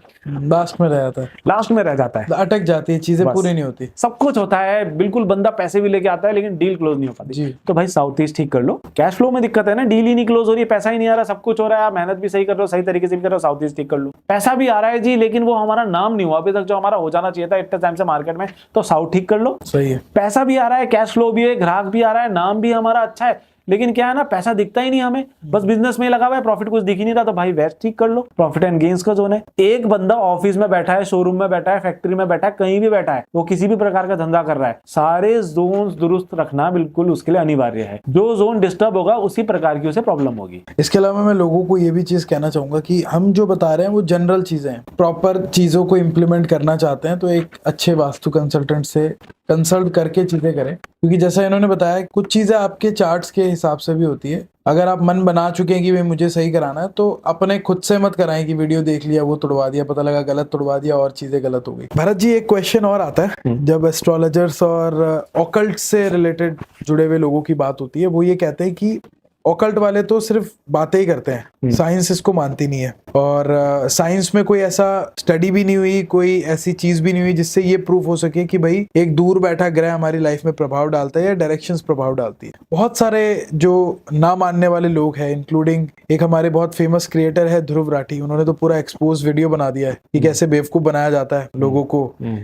लास्ट में रह जाता है, लास्ट में रह जाता है, अटक जाती है, चीजें पूरी नहीं होती। सब कुछ होता है बिल्कुल, बंदा पैसे भी लेके आता है लेकिन डील क्लोज नहीं हो पाती। तो भाई साउथ ईस्ट ठीक कर लो। कैश फ्लो में दिक्कत है ना, डील ही नहीं क्लोज हो रही है, पैसा ही नहीं आ रहा, सब कुछ हो रहा है, आप मेहनत भी सही कर रहे हो, सही तरीके से भी कर रहे हो, साउथ ईस्ट ठीक कर लो। पैसा भी आ रहा है जी, लेकिन वो हमारा नाम नहीं हुआ अभी तक जो हमारा हो जाना चाहिए था इतने टाइम से मार्केट में, तो साउथ ठीक कर लो। सही है, पैसा भी आ रहा है, कैश फ्लो भी है, ग्राहक भी आ रहा है, नाम भी हमारा अच्छा है, लेकिन क्या है ना, पैसा दिखता ही नहीं हमें, बस बिजनेस में ही लगा हुआ है, प्रॉफिट कुछ दिख ही नहीं रहा, तो भाई वेस्ट ठीक कर लो, प्रॉफिट एंड गेन्स का जोन है। एक बंदा ऑफिस में बैठा है, शोरूम में बैठा है, फैक्ट्री में बैठा है, कहीं भी बैठा है, वो किसी भी प्रकार का धंधा कर रहा है, सारे जोन दुरुस्त रखना बिल्कुल उसके लिए अनिवार्य है। जो जोन डिस्टर्ब होगा उसी प्रकार की उसे प्रॉब्लम होगी। इसके अलावा मैं लोगों को ये भी चीज कहना चाहूंगा कि हम जो बता रहे हैं वो जनरल चीजें हैं, प्रॉपर चीजों को इम्प्लीमेंट करना चाहते हैं तो एक अच्छे वास्तु कंसल्टेंट से कंसल्ट करके चीजें करें, क्योंकि जैसा इन्होंने बताया कुछ चीजें आपके चार्ट्स के हिसाब से भी होती है। अगर आप मन बना चुके हैं कि भाई मुझे सही कराना है, तो अपने खुद से मत कराएं कि वीडियो देख लिया वो तुड़वा दिया, पता लगा गलत तुड़वा दिया और चीजें गलत हो गई। भरत जी, एक क्वेश्चन और आता है जब एस्ट्रोलॉजर्स और ऑकल्ट से रिलेटेड जुड़े हुए लोगों की बात होती है, वो ये कहते हैं कि ऑकल्ट वाले तो सिर्फ बातें ही करते हैं, साइंस इसको मानती नहीं है, और साइंस में कोई ऐसा स्टडी भी नहीं हुई, कोई ऐसी चीज भी नहीं हुई जिससे ये प्रूफ हो सके कि भाई एक दूर बैठा ग्रह हमारी लाइफ में प्रभाव डालता है या डायरेक्शंस प्रभाव डालती है। बहुत सारे जो ना मानने वाले लोग हैं, इंक्लूडिंग एक हमारे बहुत फेमस क्रिएटर है ध्रुव राठी, उन्होंने तो पूरा एक्सपोज वीडियो बना दिया है कि कैसे बेवकूफ बनाया जाता है लोगों को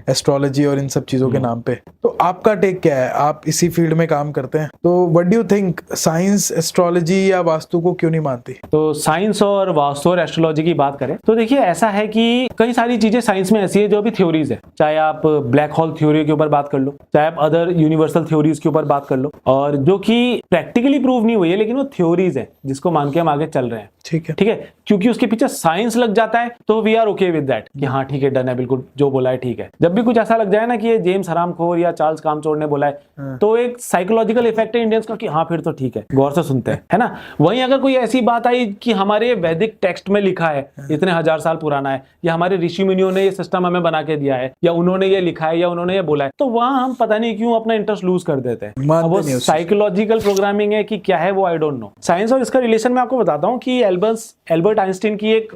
एस्ट्रोलॉजी और इन सब चीजों के नाम पे। तो आपका टेक क्या है? आप इसी फील्ड में काम करते हैं, तो what do you think, science astrology या वास्तु को क्यों नहीं मानती? तो साइंस और वास्तु और एस्ट्रोलॉजी की बात करें तो देखिए ऐसा है कि कई सारी चीजें साइंस में ऐसी है जो अभी थ्योरीज है, चाहे आप ब्लैक होल थ्योरी के ऊपर बात कर लो, चाहे आप अदर यूनिवर्सल थ्योरीज के ऊपर बात कर लो, और जो कि प्रैक्टिकली प्रूव नहीं हुई है लेकिन वो थ्योरीज है जिसको मान के हम आगे चल रहे हैं। ठीक है, क्योंकि उसके पीछे साइंस लग जाता है तो we are okay with that कि हाँ ठीक है, डन है, बिल्कुल जो बोला है ठीक है। जब भी कुछ ऐसा लग जाए ना कि ये जेम्स हरामखोर या चार्ल्स कामचोर ने बोला है, तो एक साइकोलॉजिकल इफेक्ट है इंडियंस का कि हाँ फिर तो ठीक है, गौर से सुनते हैं, है ना। वहीं अगर कोई ऐसी बात आई कि हमारे वैदिक टेक्स्ट में लिखा है, इतने हजार साल पुराना है, या हमारे ऋषि मुनियों ने ये सिस्टम हमें बना के दिया है, या उन्होंने ये लिखा है, या उन्होंने ये बोला है, तो वहां हम पता नहीं क्यों अपना इंटरेस्ट लूज कर देते हैं। अब वो साइकोलॉजिकल प्रोग्रामिंग है कि क्या है वो आई डोंट नो। साइंस और इसका रिलेशन मैं आपको बताता हूँ कि एल्बर्ट आइंस्टीन की एक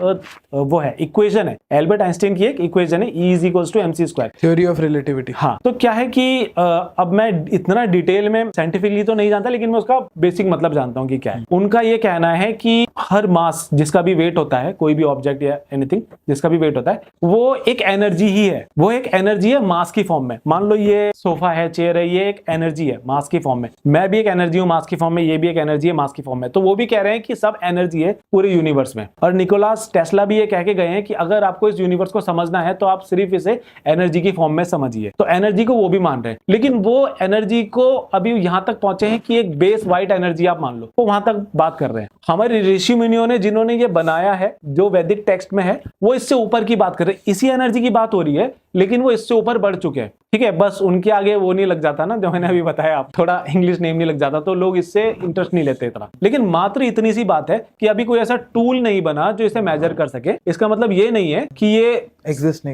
वो है इक्वेशन है, एल्बर्ट आइंस्टीन की एक इक्वेशन है, E = mc², theory of relativity. हाँ, तो क्या है कि अब मैं इतना डिटेल में साइंटिफिकली तो नहीं जानता, लेकिन मैं उसका बेसिक मतलब जानता हूँ कि क्या है। उनका ये कहना है कि हर मास जिसका भी वेट होता है, कोई भी ऑब्जेक्ट या एनीथिंग जिसका भी वेट होता है, वो एक एनर्जी ही है, वो एक एनर्जी है मास की फॉर्म में। मान लो ये सोफा है, चेयर है, ये एक एनर्जी है मास की फॉर्म में, मैं भी एक एनर्जी हूँ मास की फॉर्म में, ये भी एक एनर्जी है मास की फॉर्म में। तो वो भी कह रहे हैं कि सब एनर्जी है पूरे यूनिवर्स में। और निकोलास टेस्ला भी ये कह के गए हैं कि अगर आपको इस यूनिवर्स को समझना है तो आप सिर्फ इसे एनर्जी की फॉर्म में समझिए। तो एनर्जी को वो भी मान रहे हैं, लेकिन वो एनर्जी को अभी यहां तक पहुंचे हैं कि एक बेस वाइट एनर्जी आप मान लो, तो वहां तक बात कर रहे हैं। हमारे ऋषि मुनियों ने जिन्होंने ये बनाया है, जो वैदिक टेक्स्ट में है, वो इससे ऊपर की बात कर रहे हैं, इसी एनर्जी की बात हो रही है, लेकिन वो इससे ऊपर बढ़ चुके हैं। ठीक है, बस उनके आगे वो नहीं लग जाता ना, जो मैंने अभी बताया, आप थोड़ा इंग्लिश नेम नहीं लग जाता, तो लोग इससे इंटरेस्ट नहीं लेते इतना। लेकिन मात्र इतनी सी बात है कि अभी कोई ऐसा टूल नहीं बना जो इसे मेजर कर सके। इसका मतलब ये नहीं है कि ये एग्जिस्ट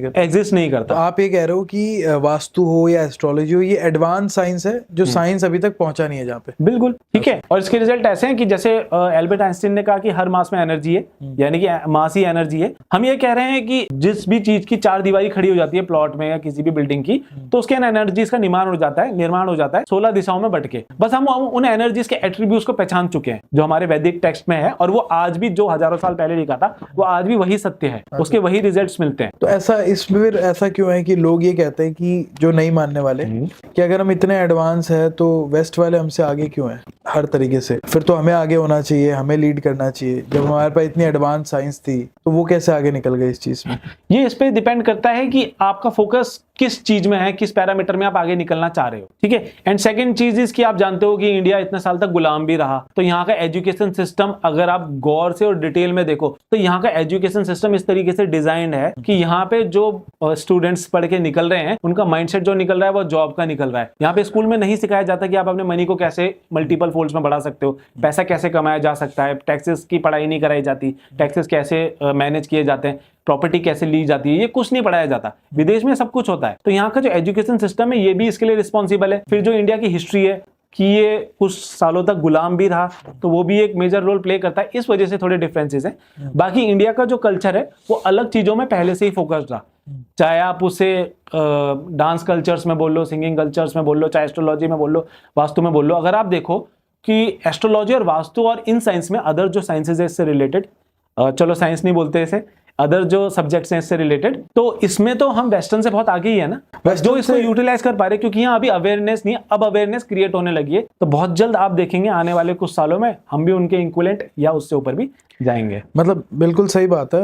नहीं करता। तो आप ये कह रहे हो कि वास्तु हो या एस्ट्रोलॉजी हो, ये एडवांस साइंस है जो साइंस अभी तक पहुंचा नहीं है जहाँ पे। बिल्कुल ठीक है, और इसके रिजल्ट ऐसे हैं कि जैसे एल्बर्ट आइंस्टीन ने कहा कि हर मास में एनर्जी है, यानी कि मास ही एनर्जी है। हम ये कह रहे हैं कि जिस भी चीज की चार दीवारी खड़ी हो जाती है प्लॉट में या किसी भी बिल्डिंग की, तो उसके एनर्जीज का निर्माण हो जाता है 16 दिशाओं में बट के। बस हम उन एनर्जीज के एट्रीब्यूट्स को पहचान चुके हैं जो हमारे वैदिक टेक्स्ट में है, और वो आज भी जो हजारों साल पहले लिखा था वो आज भी वही सत्य है, उसके वही रिजल्ट्स मिलते हैं। तो ऐसा इसमें फिर ऐसा क्यों है कि लोग ये कहते हैं कि जो नहीं मानने वाले कि अगर हम इतने एडवांस है तो वेस्ट वाले हमसे आगे क्यों हैं हर तरीके से, फिर तो हमें आगे होना चाहिए, हमें लीड करना चाहिए। जब हमारे पास इतनी एडवांस साइंस थी तो वो कैसे आगे निकल गए इस चीज में? ये इस पे डिपेंड करता है कि आपका फोकस किस चीज में है, किस पैरामीटर में आप आगे निकलना चाह रहे हो। ठीक है, एंड सेकंड चीज इज कि आप जानते हो कि इंडिया इतने साल तक गुलाम भी रहा, तो यहाँ का एजुकेशन सिस्टम अगर आप गौर से और डिटेल में देखो तो यहाँ का एजुकेशन सिस्टम इस तरीके से डिजाइंड है कि यहाँ पे जो स्टूडेंट्स पढ़ के निकल रहे हैं उनका माइंडसेट जो निकल रहा है वो जॉब का निकल रहा है। यहाँ पे स्कूल में नहीं सिखाया जाता कि आप अपने मनी को कैसे मल्टीपल फोल्ड्स में बढ़ा सकते हो, पैसा कैसे कमाया जा सकता है, टैक्सेस की पढ़ाई नहीं कराई जाती, टैक्सेस कैसे मैनेज किए जाते हैं, प्रॉपर्टी कैसे ली जाती है, ये कुछ नहीं पढ़ाया जाता। विदेश में सब कुछ होता है। तो यहाँ का जो एजुकेशन सिस्टम है ये भी इसके लिए रिस्पॉन्सिबल है। फिर जो इंडिया की हिस्ट्री है कि ये कुछ सालों तक गुलाम भी रहा, तो वो भी एक मेजर रोल प्ले करता है। इस वजह से थोड़े डिफरेंसेस हैं। बाकी इंडिया का जो कल्चर है वो अलग चीजों में पहले से ही फोकस्ड रहा, चाहे आप उसे डांस कल्चर्स में बोल लो, सिंगिंग कल्चर्स में बोल लो, चाहे एस्ट्रोलॉजी में बोल लो, वास्तु में बोल लो। अगर आप देखो कि एस्ट्रोलॉजी और वास्तु और इन साइंस में अदर जो साइंसेज है इससे रिलेटेड, चलो साइंस नहीं बोलते इसे, अदर जो सब्जेक्ट्स हैं इससे रिलेटेड, तो इसमें तो हम वेस्टर्न से बहुत आगे ही है ना, बस जो इसको यूटिलाइज कर पा रहे, क्योंकि यहाँ अभी अवेयरनेस नहीं है, अब अवेयरनेस क्रिएट होने लगी है। तो बहुत जल्द आप देखेंगे आने वाले कुछ सालों में हम भी उनके इक्विवेलेंट या उससे ऊपर भी जाएंगे। मतलब बिल्कुल सही बात है।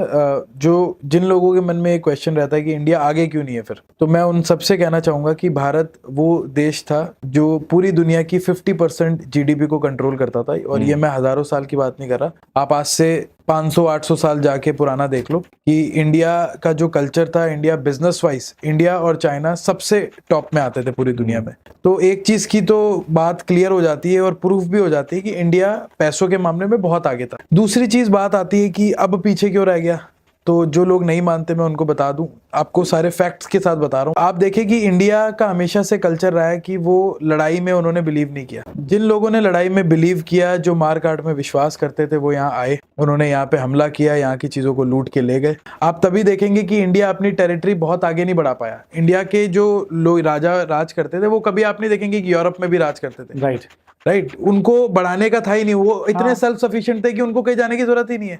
जो जिन लोगों के मन में एक क्वेश्चन रहता है कि इंडिया आगे क्यों नहीं है फिर, तो मैं उन सबसे कहना चाहूंगा कि भारत वो देश था जो पूरी दुनिया की 50% जीडीपी को कंट्रोल करता था। और ये मैं हजारों साल की बात नहीं कर रहा, आप आज से 500-800 साल जाके पुराना देख लो कि इंडिया का जो कल्चर था, इंडिया बिजनेस वाइज, इंडिया और चाइना सबसे टॉप में आते थे पूरी दुनिया में। तो एक चीज की तो बात क्लियर हो जाती है और प्रूफ भी हो जाती है कि इंडिया पैसों के मामले में बहुत आगे था। दूसरी चीज बात आती है कि अब पीछे क्यों रह गया। तो जो लोग नहीं मानते मैं उनको बता दूं, आपको सारे फैक्ट्स के साथ बता रहा हूं। आप देखें कि इंडिया का हमेशा से कल्चर रहा है कि वो लड़ाई में उन्होंने बिलीव नहीं किया। जिन लोगों ने लड़ाई में बिलीव किया, जो मार काट में विश्वास करते थे, वो यहाँ आए, उन्होंने यहाँ पे हमला किया, यहाँ की चीजों को लूट के ले गए। आप तभी देखेंगे कि इंडिया अपनी टेरिटरी बहुत आगे नहीं बढ़ा पाया। इंडिया के जो लोग राजा राज करते थे, वो कभी आप नहीं देखेंगे कि यूरोप में भी राज करते थे। राइट, उनको बढ़ाने का था ही नहीं। वो इतने सेल्फ सफिशिएंट थे कि उनको कहीं जाने की जरूरत ही नहीं है।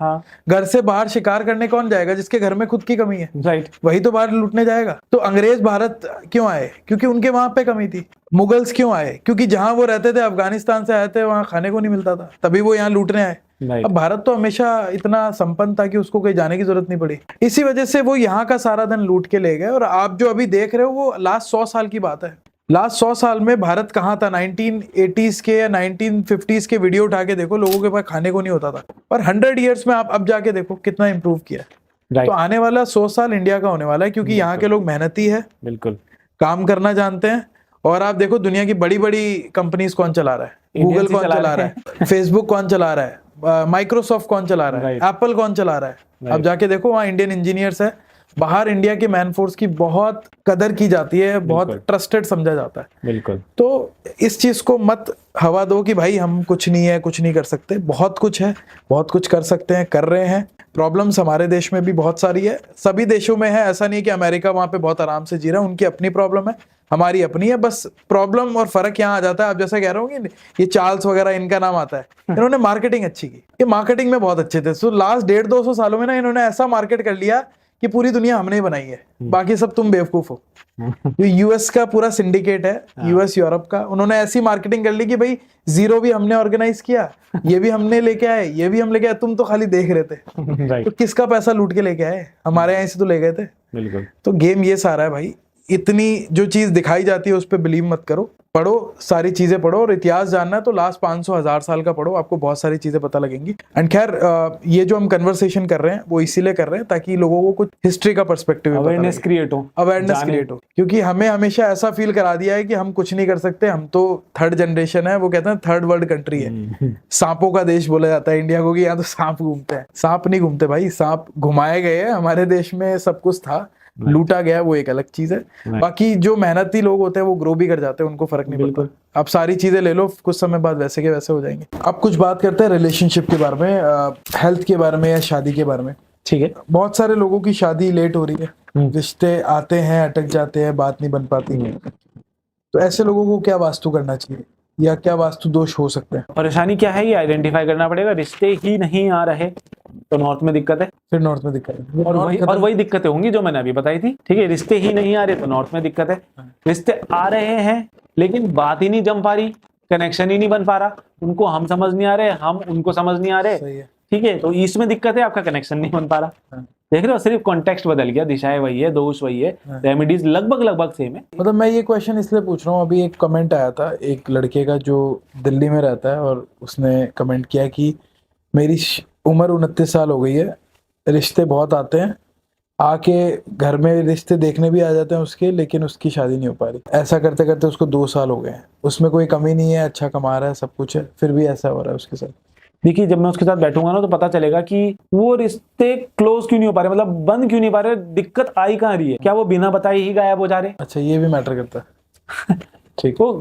घर से बाहर शिकार करने कौन जाएगा जिसके घर में खुद की कमी है? राइट, वही तो बाहर लूटने जाएगा। तो अंग्रेज भारत क्यों आए? क्योंकि उनके वहां पे कमी थी। मुगल्स क्यों आए? क्योंकि जहां वो रहते थे, अफगानिस्तान से आए थे, वहां खाने को नहीं मिलता था, तभी वो यहाँ लूटने आए। अब भारत तो हमेशा इतना संपन्न था कि उसको कहीं जाने की जरूरत नहीं पड़ी। इसी वजह से वो यहाँ का सारा धन लूट के ले गए। और आप जो अभी देख रहे हो वो लास्ट 100 साल की बात है। लास्ट 100 साल में भारत कहाँ था? 1980s के या 1950s के वीडियो उठा के देखो, लोगों के पास खाने को नहीं होता था। और 100 ईयर्स में आप अब जाके देखो कितना इंप्रूव किया है। तो आने वाला 100 साल इंडिया का होने वाला है, क्योंकि यहाँ के लोग मेहनती है, बिल्कुल काम करना जानते हैं। और आप देखो दुनिया की बड़ी बड़ी कंपनीज कौन चला रहा है? गूगल कौन चला रहा है? फेसबुक कौन चला रहा है? माइक्रोसॉफ्ट कौन चला रहा है? एप्पल कौन चला रहा है? आप जाके देखो, वहाँ इंडियन इंजीनियर्स है। बाहर इंडिया के मैनफोर्स की बहुत कदर की जाती है, बहुत ट्रस्टेड समझा जाता है। बिल्कुल। तो इस चीज को मत हवा दो कि भाई हम कुछ नहीं है, कुछ नहीं कर सकते। बहुत कुछ है, बहुत कुछ कर सकते हैं, कर रहे हैं। प्रॉब्लम्स हमारे देश में भी बहुत सारी है, सभी देशों में है। ऐसा नहीं कि अमेरिका वहां पे बहुत आराम से जी रहा है, उनकी अपनी प्रॉब्लम है, हमारी अपनी है। बस प्रॉब्लम और फर्क यहाँ आ जाता है। आप जैसा कह रहे हो कि ये चार्ल्स वगैरह इनका नाम आता है, इन्होंने मार्केटिंग अच्छी की, ये मार्केटिंग में बहुत अच्छे थे। सो लास्ट 150-200 सालों में ना इन्होंने ऐसा मार्केट कर लिया कि पूरी दुनिया हमने ही बनाई है, बाकी सब तुम बेवकूफ हो। यूएस का पूरा सिंडिकेट है, यूएस यूरोप का, उन्होंने ऐसी मार्केटिंग कर ली कि भाई जीरो भी हमने ऑर्गेनाइज किया, ये भी हमने लेके आए, ये भी हम लेके आए, तुम तो खाली देख रहे थे। तो किसका पैसा लूट के लेके आए? हमारे यहाँ से तो ले गए थे। बिल्कुल। तो गेम ये सारा है भाई। इतनी जो चीज दिखाई जाती है उस पर बिलीव मत करो, पढ़ो, सारी चीजें पढ़ो। और इतिहास जानना है तो लास्ट 500-1000 साल का पढ़ो, आपको बहुत सारी चीजें पता लगेंगी। एंड खैर ये जो हम कन्वर्सेशन कर रहे हैं वो इसीलिए कर रहे हैं ताकि लोगों को कुछ हिस्ट्री का पर्सपेक्टिव, अवेयरनेस क्रिएट हो। क्योंकि हमें हमेशा ऐसा फील करा दिया है कि हम कुछ नहीं कर सकते, हम तो थर्ड जनरेशन है। वो कहते हैं थर्ड वर्ल्ड कंट्री है, सांपों का देश बोला जाता है इंडिया को, कि यहाँ तो सांप घूमते हैं। सांप नहीं घूमते भाई, सांप घुमाए गए हैं। हमारे देश में सब कुछ था, लूटा गया, वो एक अलग चीज है। बाकी जो मेहनती लोग होते हैं वो ग्रो भी कर जाते हैं, उनको फर्क नहीं पड़ता। आप सारी चीजें ले लो, कुछ समय बाद वैसे के वैसे हो जाएंगे। अब कुछ बात करते हैं रिलेशनशिप के बारे में, हेल्थ के बारे में या शादी के बारे में। ठीक है, बहुत सारे लोगों की शादी लेट हो रही है, रिश्ते आते हैं, अटक जाते हैं, बात नहीं बन पाती है। तो ऐसे लोगों को क्या वास्तु करना चाहिए या क्या वास्तु दोष हो सकते हैं? परेशानी क्या है ये आइडेंटिफाई करना पड़ेगा। रिश्ते ही नहीं आ रहे तो नॉर्थ में दिक्कत है, फिर नॉर्थ में दिक्कत है, और वही दिक्कतें होंगी जो मैंने अभी बताई थी। ठीक है, रिश्ते ही नहीं आ रहे तो नॉर्थ में दिक्कत है। रिश्ते आ रहे हैं लेकिन बात ही नहीं जम पा रही, कनेक्शन ही नहीं बन पा रहा, उनको हम समझ नहीं आ रहे, हम उनको समझ नहीं आ रहे। ठीक है, तो ईस्ट में दिक्कत है, आपका कनेक्शन नहीं बन पा रहा। देख रहे हो, सिर्फ कॉन्टेक्स्ट बदल गया, दिशाएं वही है, दोष वही है, रेमेडीज लगभग सेम है। मतलब मैं ये क्वेश्चन इसलिए पूछ रहा हूँ, अभी एक कमेंट आया था एक लड़के का जो दिल्ली में रहता है, और उसने कमेंट किया कि मेरी उम्र 29 साल हो गई है, रिश्ते बहुत आते हैं, आके घर में रिश्ते देखने भी आ जाते हैं उसके, लेकिन उसकी शादी नहीं हो पा रही। ऐसा करते करते उसको 2 साल हो गए हैं, उसमें कोई कमी नहीं है, अच्छा कमा रहा है, सब कुछ है, फिर भी ऐसा हो रहा है उसके साथ। देखिए, जब मैं उसके साथ बैठूंगा ना तो पता चलेगा कि वो रिश्ते क्लोज क्यों नहीं हो पा रहे, मतलब बंद क्यों नहीं पा रहे, दिक्कत आई कहाँ रही है, क्या वो बिना बताए ही गायब हो जा रहे? अच्छा, ये भी मैटर करता है। ठीक, वो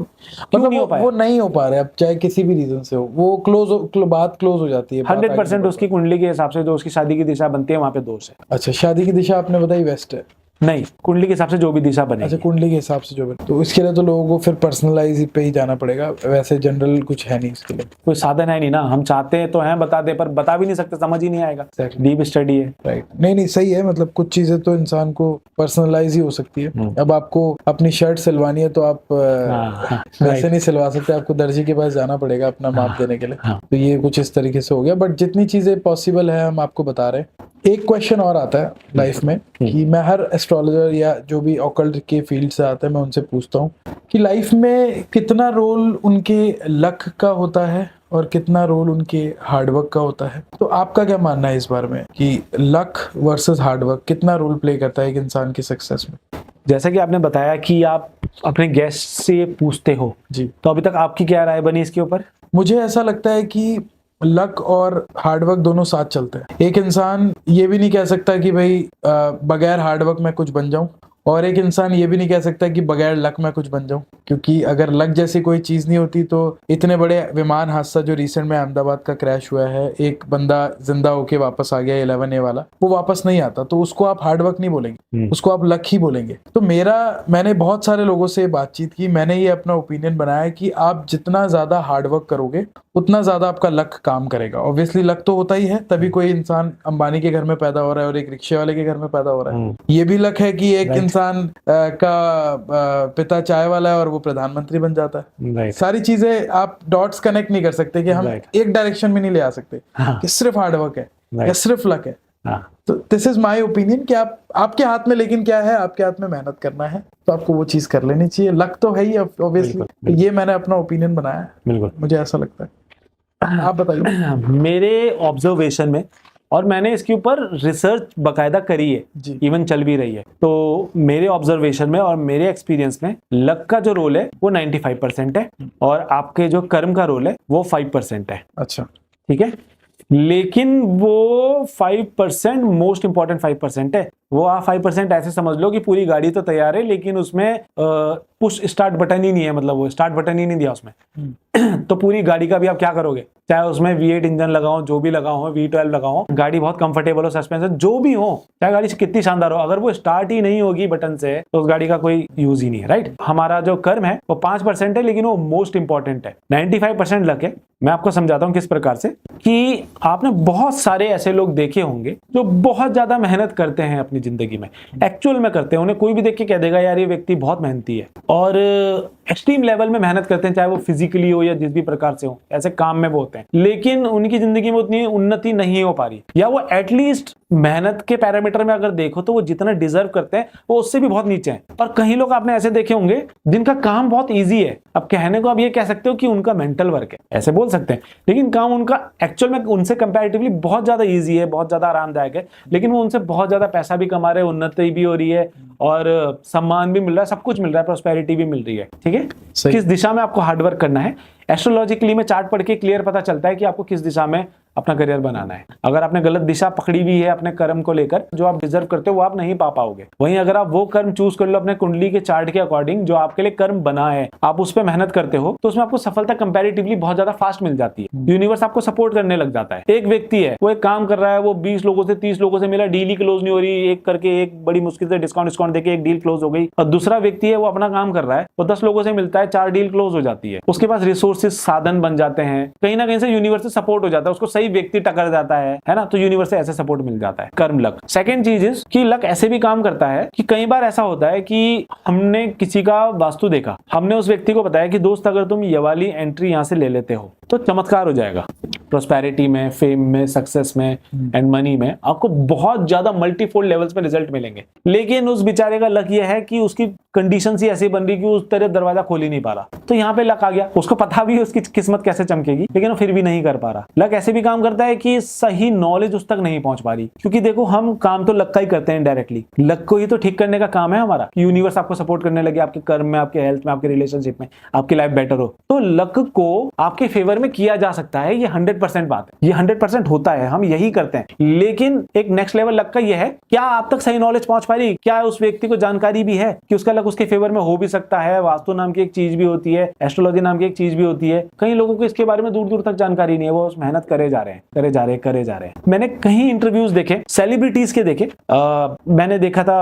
मतलब वो नहीं हो पा रहे, अब चाहे किसी भी रीजन से हो, वो बात क्लोज हो जाती है। 100% उसकी कुंडली के हिसाब से जो उसकी शादी की दिशा बनती है वहां पे दोष है। अच्छा, शादी की दिशा आपने बताई वेस्ट है। नहीं, कुंडली के हिसाब से जो भी दिशा बनेगी। अच्छा, कुंडली के हिसाब से जो बने, तो इसके लिए तो लोगों को फिर पर्सनलाइज पे ही जाना पड़ेगा, वैसे जनरल कुछ है नहीं इसके लिए, कोई साधन है नहीं ना। हम चाहते हैं तो हैं बता दे, पर बता भी नहीं सकते, समझ ही नहीं आएगा। डीप स्टडी है। राइट, नहीं सही है, मतलब कुछ चीजें तो इंसान को पर्सनलाइज ही हो सकती है। अब आपको अपनी शर्ट सिलवानी है तो आप वैसे नहीं सिलवा सकते, आपको दर्जी के पास जाना पड़ेगा अपना माप देने के लिए। तो ये कुछ इस तरीके से हो गया, बट जितनी चीजें पॉसिबल है हम आपको बता रहे हैं। एक क्वेश्चन और आता है लाइफ में कि मैं हर एस्ट्रोलॉजर या जो भी ऑकल्ट के फील्ड से आता है, मैं उनसे पूछता हूँ कि लाइफ में कितना रोल उनके लक का होता है और कितना रोल उनके हार्डवर्क का होता है। तो आपका क्या मानना है इस बारे में कि लक वर्सेस हार्डवर्क कितना रोल प्ले करता है एक इंसान की सक्सेस में? जैसा कि आपने बताया कि आप अपने गेस्ट से ये पूछते हो जी, तो अभी तक आपकी क्या राय बनी इसके ऊपर? मुझे ऐसा लगता है कि लक और हार्डवर्क दोनों साथ चलते हैं। एक इंसान ये भी नहीं कह सकता कि भाई बगैर हार्डवर्क मैं कुछ बन जाऊं, और एक इंसान ये भी नहीं कह सकता कि बगैर लक मैं कुछ बन जाऊं, क्योंकि अगर लक जैसी कोई चीज नहीं होती तो इतने बड़े विमान हादसा जो रिसेंट में अहमदाबाद का क्रैश हुआ है, एक बंदा जिंदा होके वापस आ गया 11A वाला, वो वापस नहीं आता, तो उसको आप हार्डवर्क नहीं बोलेंगे, उसको आप लक ही बोलेंगे। तो मैंने बहुत सारे लोगों से बातचीत की, मैंने ये अपना ओपिनियन बनाया कि आप जितना ज्यादा हार्डवर्क करोगे उतना ज्यादा आपका लक काम करेगा। ऑब्वियसली लक तो होता ही है, तभी कोई इंसान अंबानी के घर में पैदा हो रहा है और एक रिक्शे वाले के घर में पैदा हो रहा है। ये भी लक है कि एक इंसान का पिता चाय वाला है और वो प्रधानमंत्री बन जाता है। सारी चीजें आप डॉट्स कनेक्ट नहीं कर सकते कि हम एक डायरेक्शन में नहीं ले आ सकते कि सिर्फ हार्डवर्क है या सिर्फ लक है। तो दिस इज माय ओपिनियन कि आपके हाथ में, लेकिन क्या है, आपके हाथ में मेहनत करना है तो आपको वो चीज कर लेनी चाहिए। लक तो है ही ऑब्वियसली, ये मैंने अपना ओपिनियन बनाया है, बिल्कुल मुझे ऐसा लगता है। आप बताइए। मेरे ऑब्जर्वेशन में, और मैंने इसके ऊपर रिसर्च बकायदा करी है, इवन चल भी रही है, तो मेरे ऑब्जर्वेशन में और मेरे एक्सपीरियंस में लक का जो रोल है वो 95% है और आपके जो कर्म का रोल है वो 5% है। अच्छा, ठीक है, लेकिन वो 5% मोस्ट इंपॉर्टेंट 5% है। वो आप 5% ऐसे समझ लो कि पूरी गाड़ी तो तैयार है लेकिन उसमें पुश स्टार्ट बटन ही नहीं है, मतलब वो स्टार्ट बटन ही नहीं दिया उसमें। तो पूरी गाड़ी का भी आप क्या करोगे, चाहे उसमें V8 इंजन लगाओ, जो भी लगाओ, V12 लगाओ, गाड़ी बहुत कंफर्टेबल हो, सस्पेंशन जो भी हो, चाहे गाड़ी कितनी शानदार हो, अगर वो स्टार्ट ही नहीं होगी बटन से तो उस गाड़ी का कोई यूज ही नहीं है। राइट, हमारा जो कर्म है वो 5% है लेकिन वो मोस्ट इंपॉर्टेंट है। 95% लक है। मैं आपको समझाता हूं किस प्रकार से, कि आपने बहुत सारे ऐसे लोग देखे होंगे जो बहुत ज्यादा मेहनत करते हैं अपनी जिंदगी में, एक्चुअल में करते हैं। उन्हें कोई भी देख के कह देगा यार ये व्यक्ति बहुत मेहनती है, और एक्सट्रीम लेवल में मेहनत करते हैं, चाहे वो फिजिकली हो या जिस भी प्रकार से हो, ऐसे काम में वो होते हैं, लेकिन उनकी जिंदगी में उतनी उन्नति नहीं हो पा रही, या वो एटलीस्ट मेहनत के पैरामीटर में अगर देखो तो वो जितना डिजर्व करते हैं वो उससे भी बहुत नीचे हैं। और कई लोग आपने ऐसे देखे होंगे जिनका काम बहुत ईजी है, अब कहने को आप ये कह सकते हो कि उनका मेंटल वर्क है, ऐसे बोल सकते हैं, लेकिन काम उनका एक्चुअल में उनसे कंपैरेटिवली बहुत ज्यादा ईजी है, बहुत ज्यादा आरामदायक है, लेकिन वो उनसे बहुत ज्यादा पैसा भी कमा रहे हैं, उन्नति भी हो रही है और सम्मान भी मिल रहा है, सब कुछ मिल रहा है, प्रोस्पेरिटी भी मिल रही है। ठीक है, किस दिशा में आपको हार्डवर्क करना है, एस्ट्रोलॉजिकली में चार्ट पढ़ के क्लियर पता चलता है कि आपको किस दिशा में अपना करियर बनाना है। अगर आपने गलत दिशा पकड़ी हुई है अपने कर्म को लेकर, जो आप डिजर्व करते हो वो आप नहीं पा पाओगे। वहीं अगर आप वो कर्म चूज कर लो अपने कुंडली के चार्ट के अकॉर्डिंग, जो आपके लिए कर्म बना है, आप उस पर मेहनत करते हो, तो उसमें आपको सफलता कंपैरेटिवली बहुत ज्यादा फास्ट मिल जाती है। यूनिवर्स आपको सपोर्ट करने लग जाता है। एक व्यक्ति है, वो एक काम कर रहा है, वो 20 लोगों से 30 लोगों से मिला, डील ही क्लोज नहीं हो रही, एक करके एक बड़ी मुश्किल से डिस्काउंट देके एक डील क्लोज हो गई। और दूसरा व्यक्ति है, वो अपना काम कर रहा है, वो 10 लोगों से मिलता है, 4 डील क्लोज हो जाती है। उसके पास रिसोर्सेज, साधन बन जाते हैं, कहीं ना कहीं से यूनिवर्स से सपोर्ट हो जाता है, उसको सही व्यक्ति टकर जाता है ना, तो यूनिवर्स से ऐसे सपोर्ट मिल जाता है। कर्म लक। सेकंड चीज इज कि लक ऐसे भी काम करता है कि कई बार ऐसा होता है कि हमने किसी का वास्तु देखा, हमने उस व्यक्ति को बताया कि दोस्त अगर तुम ये वाली एंट्री यहां से ले लेते हो तो चमत्कार हो जाएगा, प्रोस्पेरिटी में, फेम में, सक्सेस में एंड मनी में आपको बहुत ज्यादा मल्टीफोल्ड लेवल्स में रिजल्ट मिलेंगे। लेकिन उस बेचारे का लक यह है कि उसकी कंडीशंस ही ऐसी बन रही कि उस तरह दरवाजा खोल ही नहीं पा रहा, तो यहाँ पे लक आ गया। उसको पता भी है उसकी किस्मत कैसे चमकेगी, लेकिन वो फिर भी नहीं कर पा रहा। लक ऐसे भी काम करता है कि सही नॉलेज उस तक नहीं पहुंच पा रही, क्योंकि देखो हम काम तो लक का ही करते हैं डायरेक्टली, लक को ही तो ठीक करने का काम है हमारा। यूनिवर्स आपको सपोर्ट करने लगे आपके कर्म में, आपके हेल्थ में, आपके रिलेशनशिप में, आपकी लाइफ बेटर हो, तो लक को आपके फेवर में किया जा सकता है। ये 100% बात है, ये 100% होता है, हम यही करते हैं। लेकिन एक नेक्स्ट लेवल लक का ये है, क्या आप तक सही नॉलेज पहुंच पा रही, क्या उस व्यक्ति को जानकारी भी है कि उसका लक लक उसके फेवर में हो भी सकता है, वास्तु नाम की एक चीज भी होती है, एस्ट्रोलॉजी नाम की एक चीज भी होती है। कई लोगों को इसके बारे में दूर दूर तक जानकारी नहीं है, वो मेहनत करे जा रहे हैं। मैंने कहीं इंटरव्यूज देखे सेलिब्रिटीज के देखे। मैंने देखा था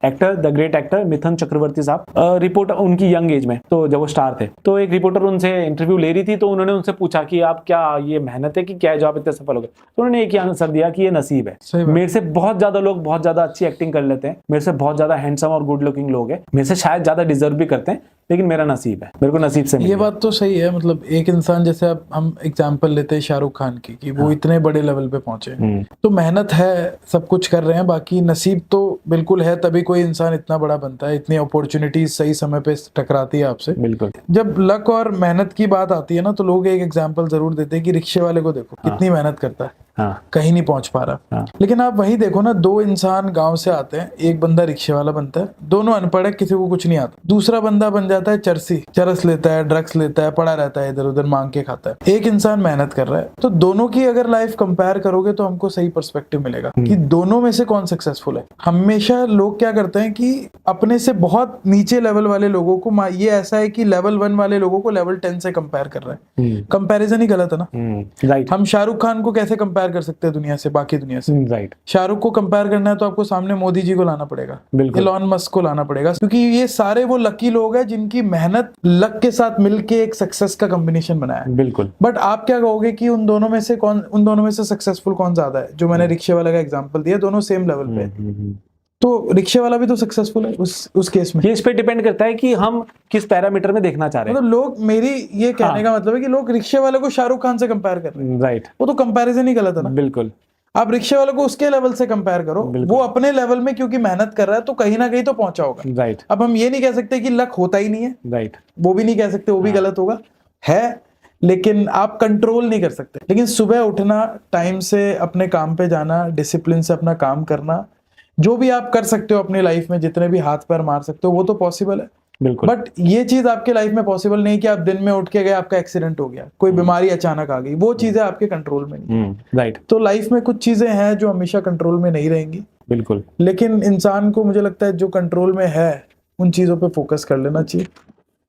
actor, the great actor Mithun Chakraborty साहब, रिपोर्टर उनकी यंग एज में, तो जब वो स्टार थे, तो एक रिपोर्टर उनसे इंटरव्यू ले रही थी, तो उन्होंने उनसे पूछा कि आप क्या ये मेहनत है कि क्या है जो आप इतने सफल हो गए? तो उन्होंने एक ही आंसर दिया कि ये नसीब है। मेरे से बहुत ज्यादा लोग बहुत ज्यादा अच्छी एक्टिंग कर लेते हैं, मेरे से बहुत ज्यादा हैंडसम और गुड लुकिंग लोग हैं, मेरे से शायद ज्यादा डिजर्व भी करते हैं, लेकिन मेरा नसीब है, मेरे को नसीब से ये बात तो सही है। मतलब एक इंसान, जैसे अब हम एग्जांपल लेते हैं शाहरुख खान की, कि वो इतने बड़े लेवल पे पहुंचे, तो मेहनत है, सब कुछ कर रहे हैं, बाकी नसीब तो बिल्कुल है, तभी कोई इंसान इतना बड़ा बनता है, इतनी अपॉर्चुनिटीज सही समय पे टकराती है आपसे। बिल्कुल। जब लक और मेहनत की बात आती है ना, तो लोग एक एग्जांपल जरूर देते हैं कि रिक्शे वाले को देखो कितनी मेहनत करता है, कहीं नहीं पहुंच पा रहा। लेकिन आप वही देखो ना, दो इंसान गांव से आते हैं, एक बंदा रिक्शे वाला बनता है, दोनों अनपढ़ है, किसी को कुछ नहीं आता, दूसरा बंदा बन जाता है चरस लेता है, ड्रग्स लेता है, पड़ा रहता है, इधर उधर मांग के खाता है। एक इंसान मेहनत कर रहा है। तो दोनों की अगर लाइफ कंपेयर करोगे तो हमको सही पर्सपेक्टिव मिलेगा कि दोनों में से कौन सक्सेसफुल है। हमेशा लोग क्या करते हैं कि अपने से बहुत नीचे लेवल वाले लोगों को, ये ऐसा है कि लेवल 1 वाले लोगों को लेवल 10 से कंपेयर कर रहे हैं। कंपैरिजन ही गलत है ना। राइट। हम शाहरुख खान को कैसे कंपेयर कर सकते हैं दुनिया से, बाकी दुनिया से? राइट। शाहरुख को कंपेयर करना है तो आपको सामने मोदी जी को लाना पड़ेगा, इलॉन मस्क को लाना पड़ेगा, क्योंकि ये सारे वो लकी लोग हैं जिनकी मेहनत लक के साथ मिलके एक सक्सेस का कॉम्बिनेशन बनाया है। बिल्कुल। बट आप क्या कहोगे कि उन दोनों में से सक्सेसफुल कौन ज्यादा है? जो मैंने रिक्शे वाले का एग्जांपल दिया, दोनों सेम लेवल पे, तो रिक्शे वाला भी तो सक्सेसफुल है उस केस में। ये इस पे डिपेंड करता है कि हम किस पैरामीटर में देखना चाह रहे हैं। मतलब लोग, मेरी ये कहने का मतलब है कि लोग रिक्शे वाले को शाहरुख खान से कंपेयर कर रहे हैं। राइट। वो तो कंपैरिजन ही गलत है ना। बिल्कुल। आप रिक्शे वाले को उसके लेवल से कंपेयर करो, वो अपने लेवल में क्योंकि मेहनत कर रहा है तो कहीं ना कहीं तो पहुंचा होगा। राइट। अब हम ये नहीं कह सकते कि लक होता ही नहीं है। राइट। वो भी नहीं कह सकते, वो भी गलत होगा, है, लेकिन आप कंट्रोल नहीं कर सकते। लेकिन सुबह उठना, टाइम से अपने काम पे जाना, डिसिप्लिन से अपना काम करना, जो भी आप कर सकते हो अपनी लाइफ में, जितने भी हाथ पैर मार सकते हो, वो तो पॉसिबल है। बिल्कुल। बट ये चीज आपके लाइफ में पॉसिबल नहीं कि आप दिन में उठ के गए, आपका एक्सीडेंट हो गया, कोई बीमारी अचानक आ गई, वो चीजें आपके कंट्रोल में नहीं। राइट। तो लाइफ में कुछ चीजें हैं जो हमेशा कंट्रोल में नहीं रहेंगी। बिल्कुल। लेकिन इंसान को, मुझे लगता है, जो कंट्रोल में है उन चीजों पे फोकस कर लेना चाहिए।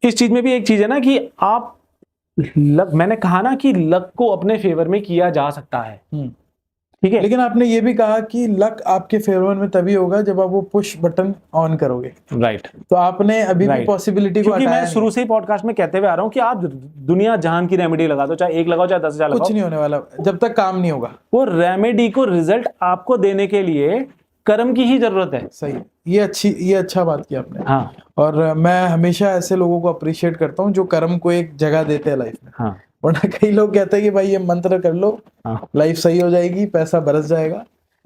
इस चीज में भी एक चीज है ना कि आप लक, मैंने कहा ना कि लक को अपने फेवर में किया जा सकता है, ठीक है। लेकिन आपने ये भी कहा कि लक आपके फेवर में तभी होगा जब आप वो पुश बटन ऑन करोगे। राइट। तो आपने अभी भी पॉसिबिलिटी को हटाया। मैं शुरू से ही पॉडकास्ट में कहते हुए आ रहा हूं कि आप दुनिया जहान की रेमेडी लगा दो, चाहे एक लगाओ चाहे 10,000 लगाओ, कुछ नहीं होने वाला जब तक काम नहीं होगा। वो रेमेडी को रिजल्ट आपको देने के लिए कर्म की ही जरूरत है। सही, ये अच्छा बात की आपने। हाँ। और मैं हमेशा ऐसे लोगों को अप्रिशिएट करता हूँ जो कर्म को एक जगह देते हैं लाइफ में। हाँ। वरना कई लोग कहते हैं कि भाई ये मंत्र कर लो, लाइफ सही हो जाएगी, पैसा बरस जाएगा।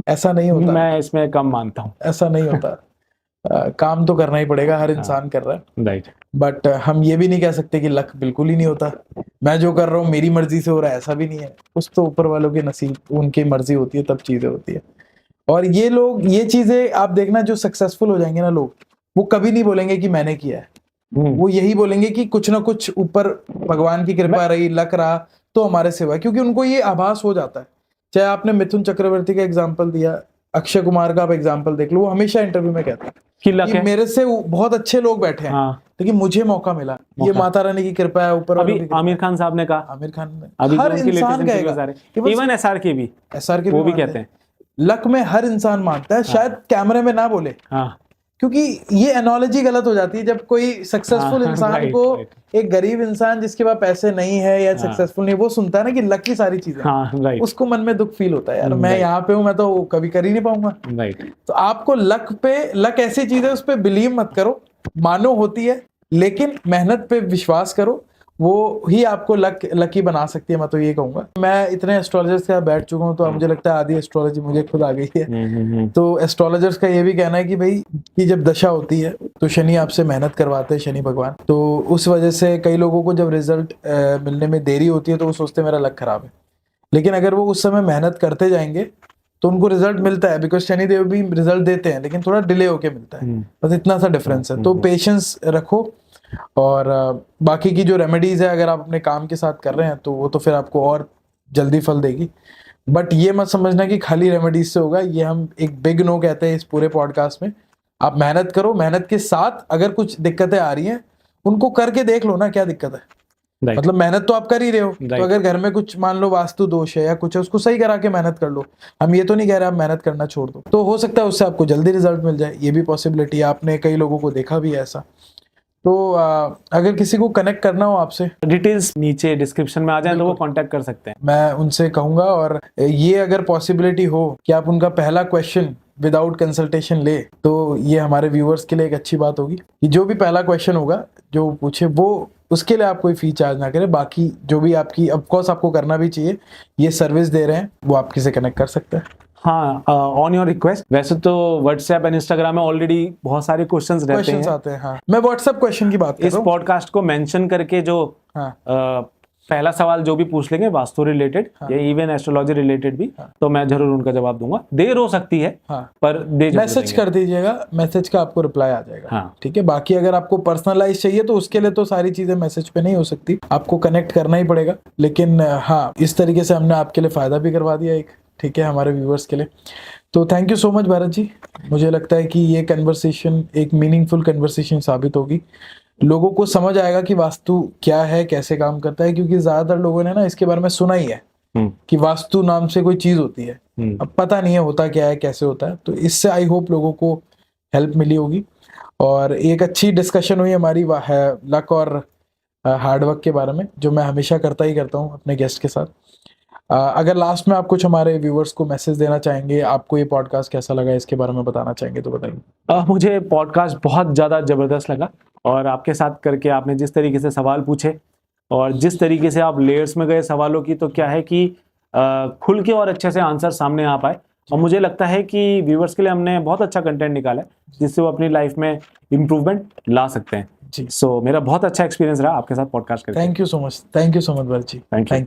ऐसा नहीं होता। मैं इसमें कम मानता हूँ। ऐसा नहीं होता। काम तो करना ही पड़ेगा, हर इंसान कर रहा है। राइट। बट हम ये भी नहीं कह सकते कि लक बिल्कुल ही नहीं होता। मैं जो कर रहा हूँ मेरी मर्जी से हो रहा है, ऐसा भी नहीं है। कुछ तो ऊपर वालों के नसीब, उनकी मर्जी होती है, तब चीजें होती है। और ये लोग, ये चीजें आप देखना, जो सक्सेसफुल हो जाएंगे ना लोग, वो कभी नहीं बोलेंगे कि मैंने किया है। वो यही बोलेंगे कि कुछ ना कुछ ऊपर भगवान की कृपा रही, लक रहा तो हमारे सिवा, क्योंकि उनको ये आभास हो जाता है। चाहे आपने मिथुन चक्रवर्ती का एग्जांपल दिया, अक्षय कुमार का आप एग्जांपल देख लो, वो हमेशा इंटरव्यू में कहता है कि मेरे से मेरे से बहुत अच्छे लोग बैठे हैं, लेकिन मुझे मौका मिला, ये माता रानी की कृपा है, ऊपर अभी आमिर खान साहब ने कहा, आमिर खान ने, हर इंसान कहेगा, इवन एसआरके भी वो भी कहते हैं लक में हर इंसान मानता है। शायद कैमरे में ना बोले, क्योंकि ये एनालॉजी गलत हो जाती है। जब कोई सक्सेसफुल इंसान को एक गरीब इंसान जिसके पास पैसे नहीं है या सक्सेसफुल नहीं, वो सुनता है ना कि लक की सारी चीजें, उसको मन में दुख फील होता है, यार मैं यहाँ पे हूँ, मैं तो कभी कर ही नहीं पाऊंगा। तो आपको लक ऐसी चीज है, उस पर बिलीव मत करो, मानो होती है, लेकिन मेहनत पे विश्वास करो, वो ही आपको लकी बना सकती है। मैं तो ये कहूंगा। मैं इतने एस्ट्रोलॉजर्स के साथ बैठ चुका हूँ, तो मुझे लगता है आधी एस्ट्रोलॉजी मुझे खुद आ गई है। तो एस्ट्रोलॉजर्स का ये भी कहना है कि भाई कि जब दशा होती है तो शनि आपसे मेहनत करवाते हैं, शनि भगवान। तो उस वजह से कई लोगों को जब रिजल्ट मिलने में देरी होती है तो वो सोचते हैं मेरा लक खराब है। लेकिन अगर वो उस समय मेहनत करते जाएंगे तो उनको रिजल्ट मिलता है, बिकॉज शनिदेव भी रिजल्ट देते हैं, लेकिन थोड़ा डिले होके मिलता है। बस इतना सा डिफरेंस है। तो पेशेंस रखो, और बाकी की जो रेमेडीज है, अगर आप अपने काम के साथ कर रहे हैं तो वो तो फिर आपको और जल्दी फल देगी। बट ये मत समझना कि खाली रेमेडीज से होगा। ये हम एक बिग नो कहते हैं इस पूरे पॉडकास्ट में। आप मेहनत करो, मेहनत के साथ अगर कुछ दिक्कतें आ रही हैं उनको करके देख लो ना, क्या दिक्कत है। Right. मतलब मेहनत तो आप कर ही रहे हो, Right. तो अगर घर में कुछ मान लो वास्तु दोष है या कुछ है, उसको सही करा के मेहनत कर लो। हम ये तो नहीं कह रहे आप मेहनत करना छोड़ दो, तो हो सकता है उससे आपको जल्दी रिजल्ट मिल जाए, ये भी पॉसिबिलिटी है। आपने कई लोगों को देखा भी है ऐसा। तो अगर किसी को कनेक्ट करना हो आपसे, डिटेल्स नीचे डिस्क्रिप्शन में आ जाए तो वो कांटेक्ट कर सकते हैं। मैं उनसे कहूंगा, और ये अगर पॉसिबिलिटी हो कि आप उनका पहला क्वेश्चन विदाउट कंसल्टेशन ले, तो ये हमारे व्यूअर्स के लिए एक अच्छी बात होगी कि जो भी पहला क्वेश्चन होगा जो पूछे, वो उसके लिए आप कोई फी चार्ज ना करें। बाकी जो भी आपकी, ऑफ कोर्स आपको करना भी चाहिए, ये सर्विस दे रहे हैं, वो आपकी से कनेक्ट कर सकते हैं। हाँ, ऑन योर रिक्वेस्ट। वैसे तो व्हाट्सएप एंड इंस्टाग्राम में ऑलरेडी बहुत सारे क्वेश्चंस रहते हैं, आते हैं। हाँ, मैं व्हाट्सएप क्वेश्चन की बात कर इस रहा हूँ। पॉडकास्ट को मेंशन करके जो हाँ, पहला सवाल जो भी पूछ लेंगे वास्तु रिलेटेड या इवन एस्ट्रोलॉजी रिलेटेड भी, तो मैं जरूर उनका जवाब दूंगा। देर हो सकती है, पर दे जरूर मैसेज देंगे। कर दीजिएगा, मैसेज का आपको रिप्लाई आ जाएगा। हाँ। ठीक है। बाकी अगर आपको पर्सनलाइज चाहिए तो उसके लिए तो सारी चीजें मैसेज पे नहीं हो सकती, आपको कनेक्ट करना ही पड़ेगा। लेकिन हाँ, इस तरीके से हमने आपके लिए फायदा भी करवा दिया एक, ठीक है, हमारे व्यूअर्स के लिए। तो thank you so much Bharat ji. मुझे लगता है कि ये कन्वर्सेशन एक मीनिंगफुल कन्वर्सेशन साबित होगी। लोगों को समझ आएगा कि वास्तु क्या है, कैसे काम करता है, क्योंकि ज्यादातर लोगों ने ना इसके बारे में सुना ही है कि वास्तु नाम से कोई चीज होती है, अब पता नहीं है होता क्या है, कैसे होता है। तो इससे आई होप लोगों को हेल्प मिली होगी, और एक अच्छी डिस्कशन हुई हमारी लक और हार्डवर्क के बारे में, जो मैं हमेशा करता ही करता हूँ अपने गेस्ट के साथ। अगर लास्ट में आप कुछ हमारे व्यूअर्स को मैसेज देना चाहेंगे, आपको ये पॉडकास्ट कैसा लगा, इसके बारे में बताना चाहेंगे तो बताइए। मुझे पॉडकास्ट बहुत ज़्यादा ज़बरदस्त लगा, और आपके साथ करके आपने जिस तरीके से सवाल पूछे और जिस तरीके से आप लेयर्स में गए सवालों की, तो क्या है कि खुल के और अच्छे से आंसर सामने आ पाए। और मुझे लगता है कि व्यूअर्स के लिए हमने बहुत अच्छा कंटेंट निकाला है, जिससे वो अपनी लाइफ में इम्प्रूवमेंट ला सकते हैं जी। सो मेरा बहुत अच्छा एक्सपीरियंस रहा आपके साथ पॉडकास्ट करके। Thank you so much Bharat ji. Thank you.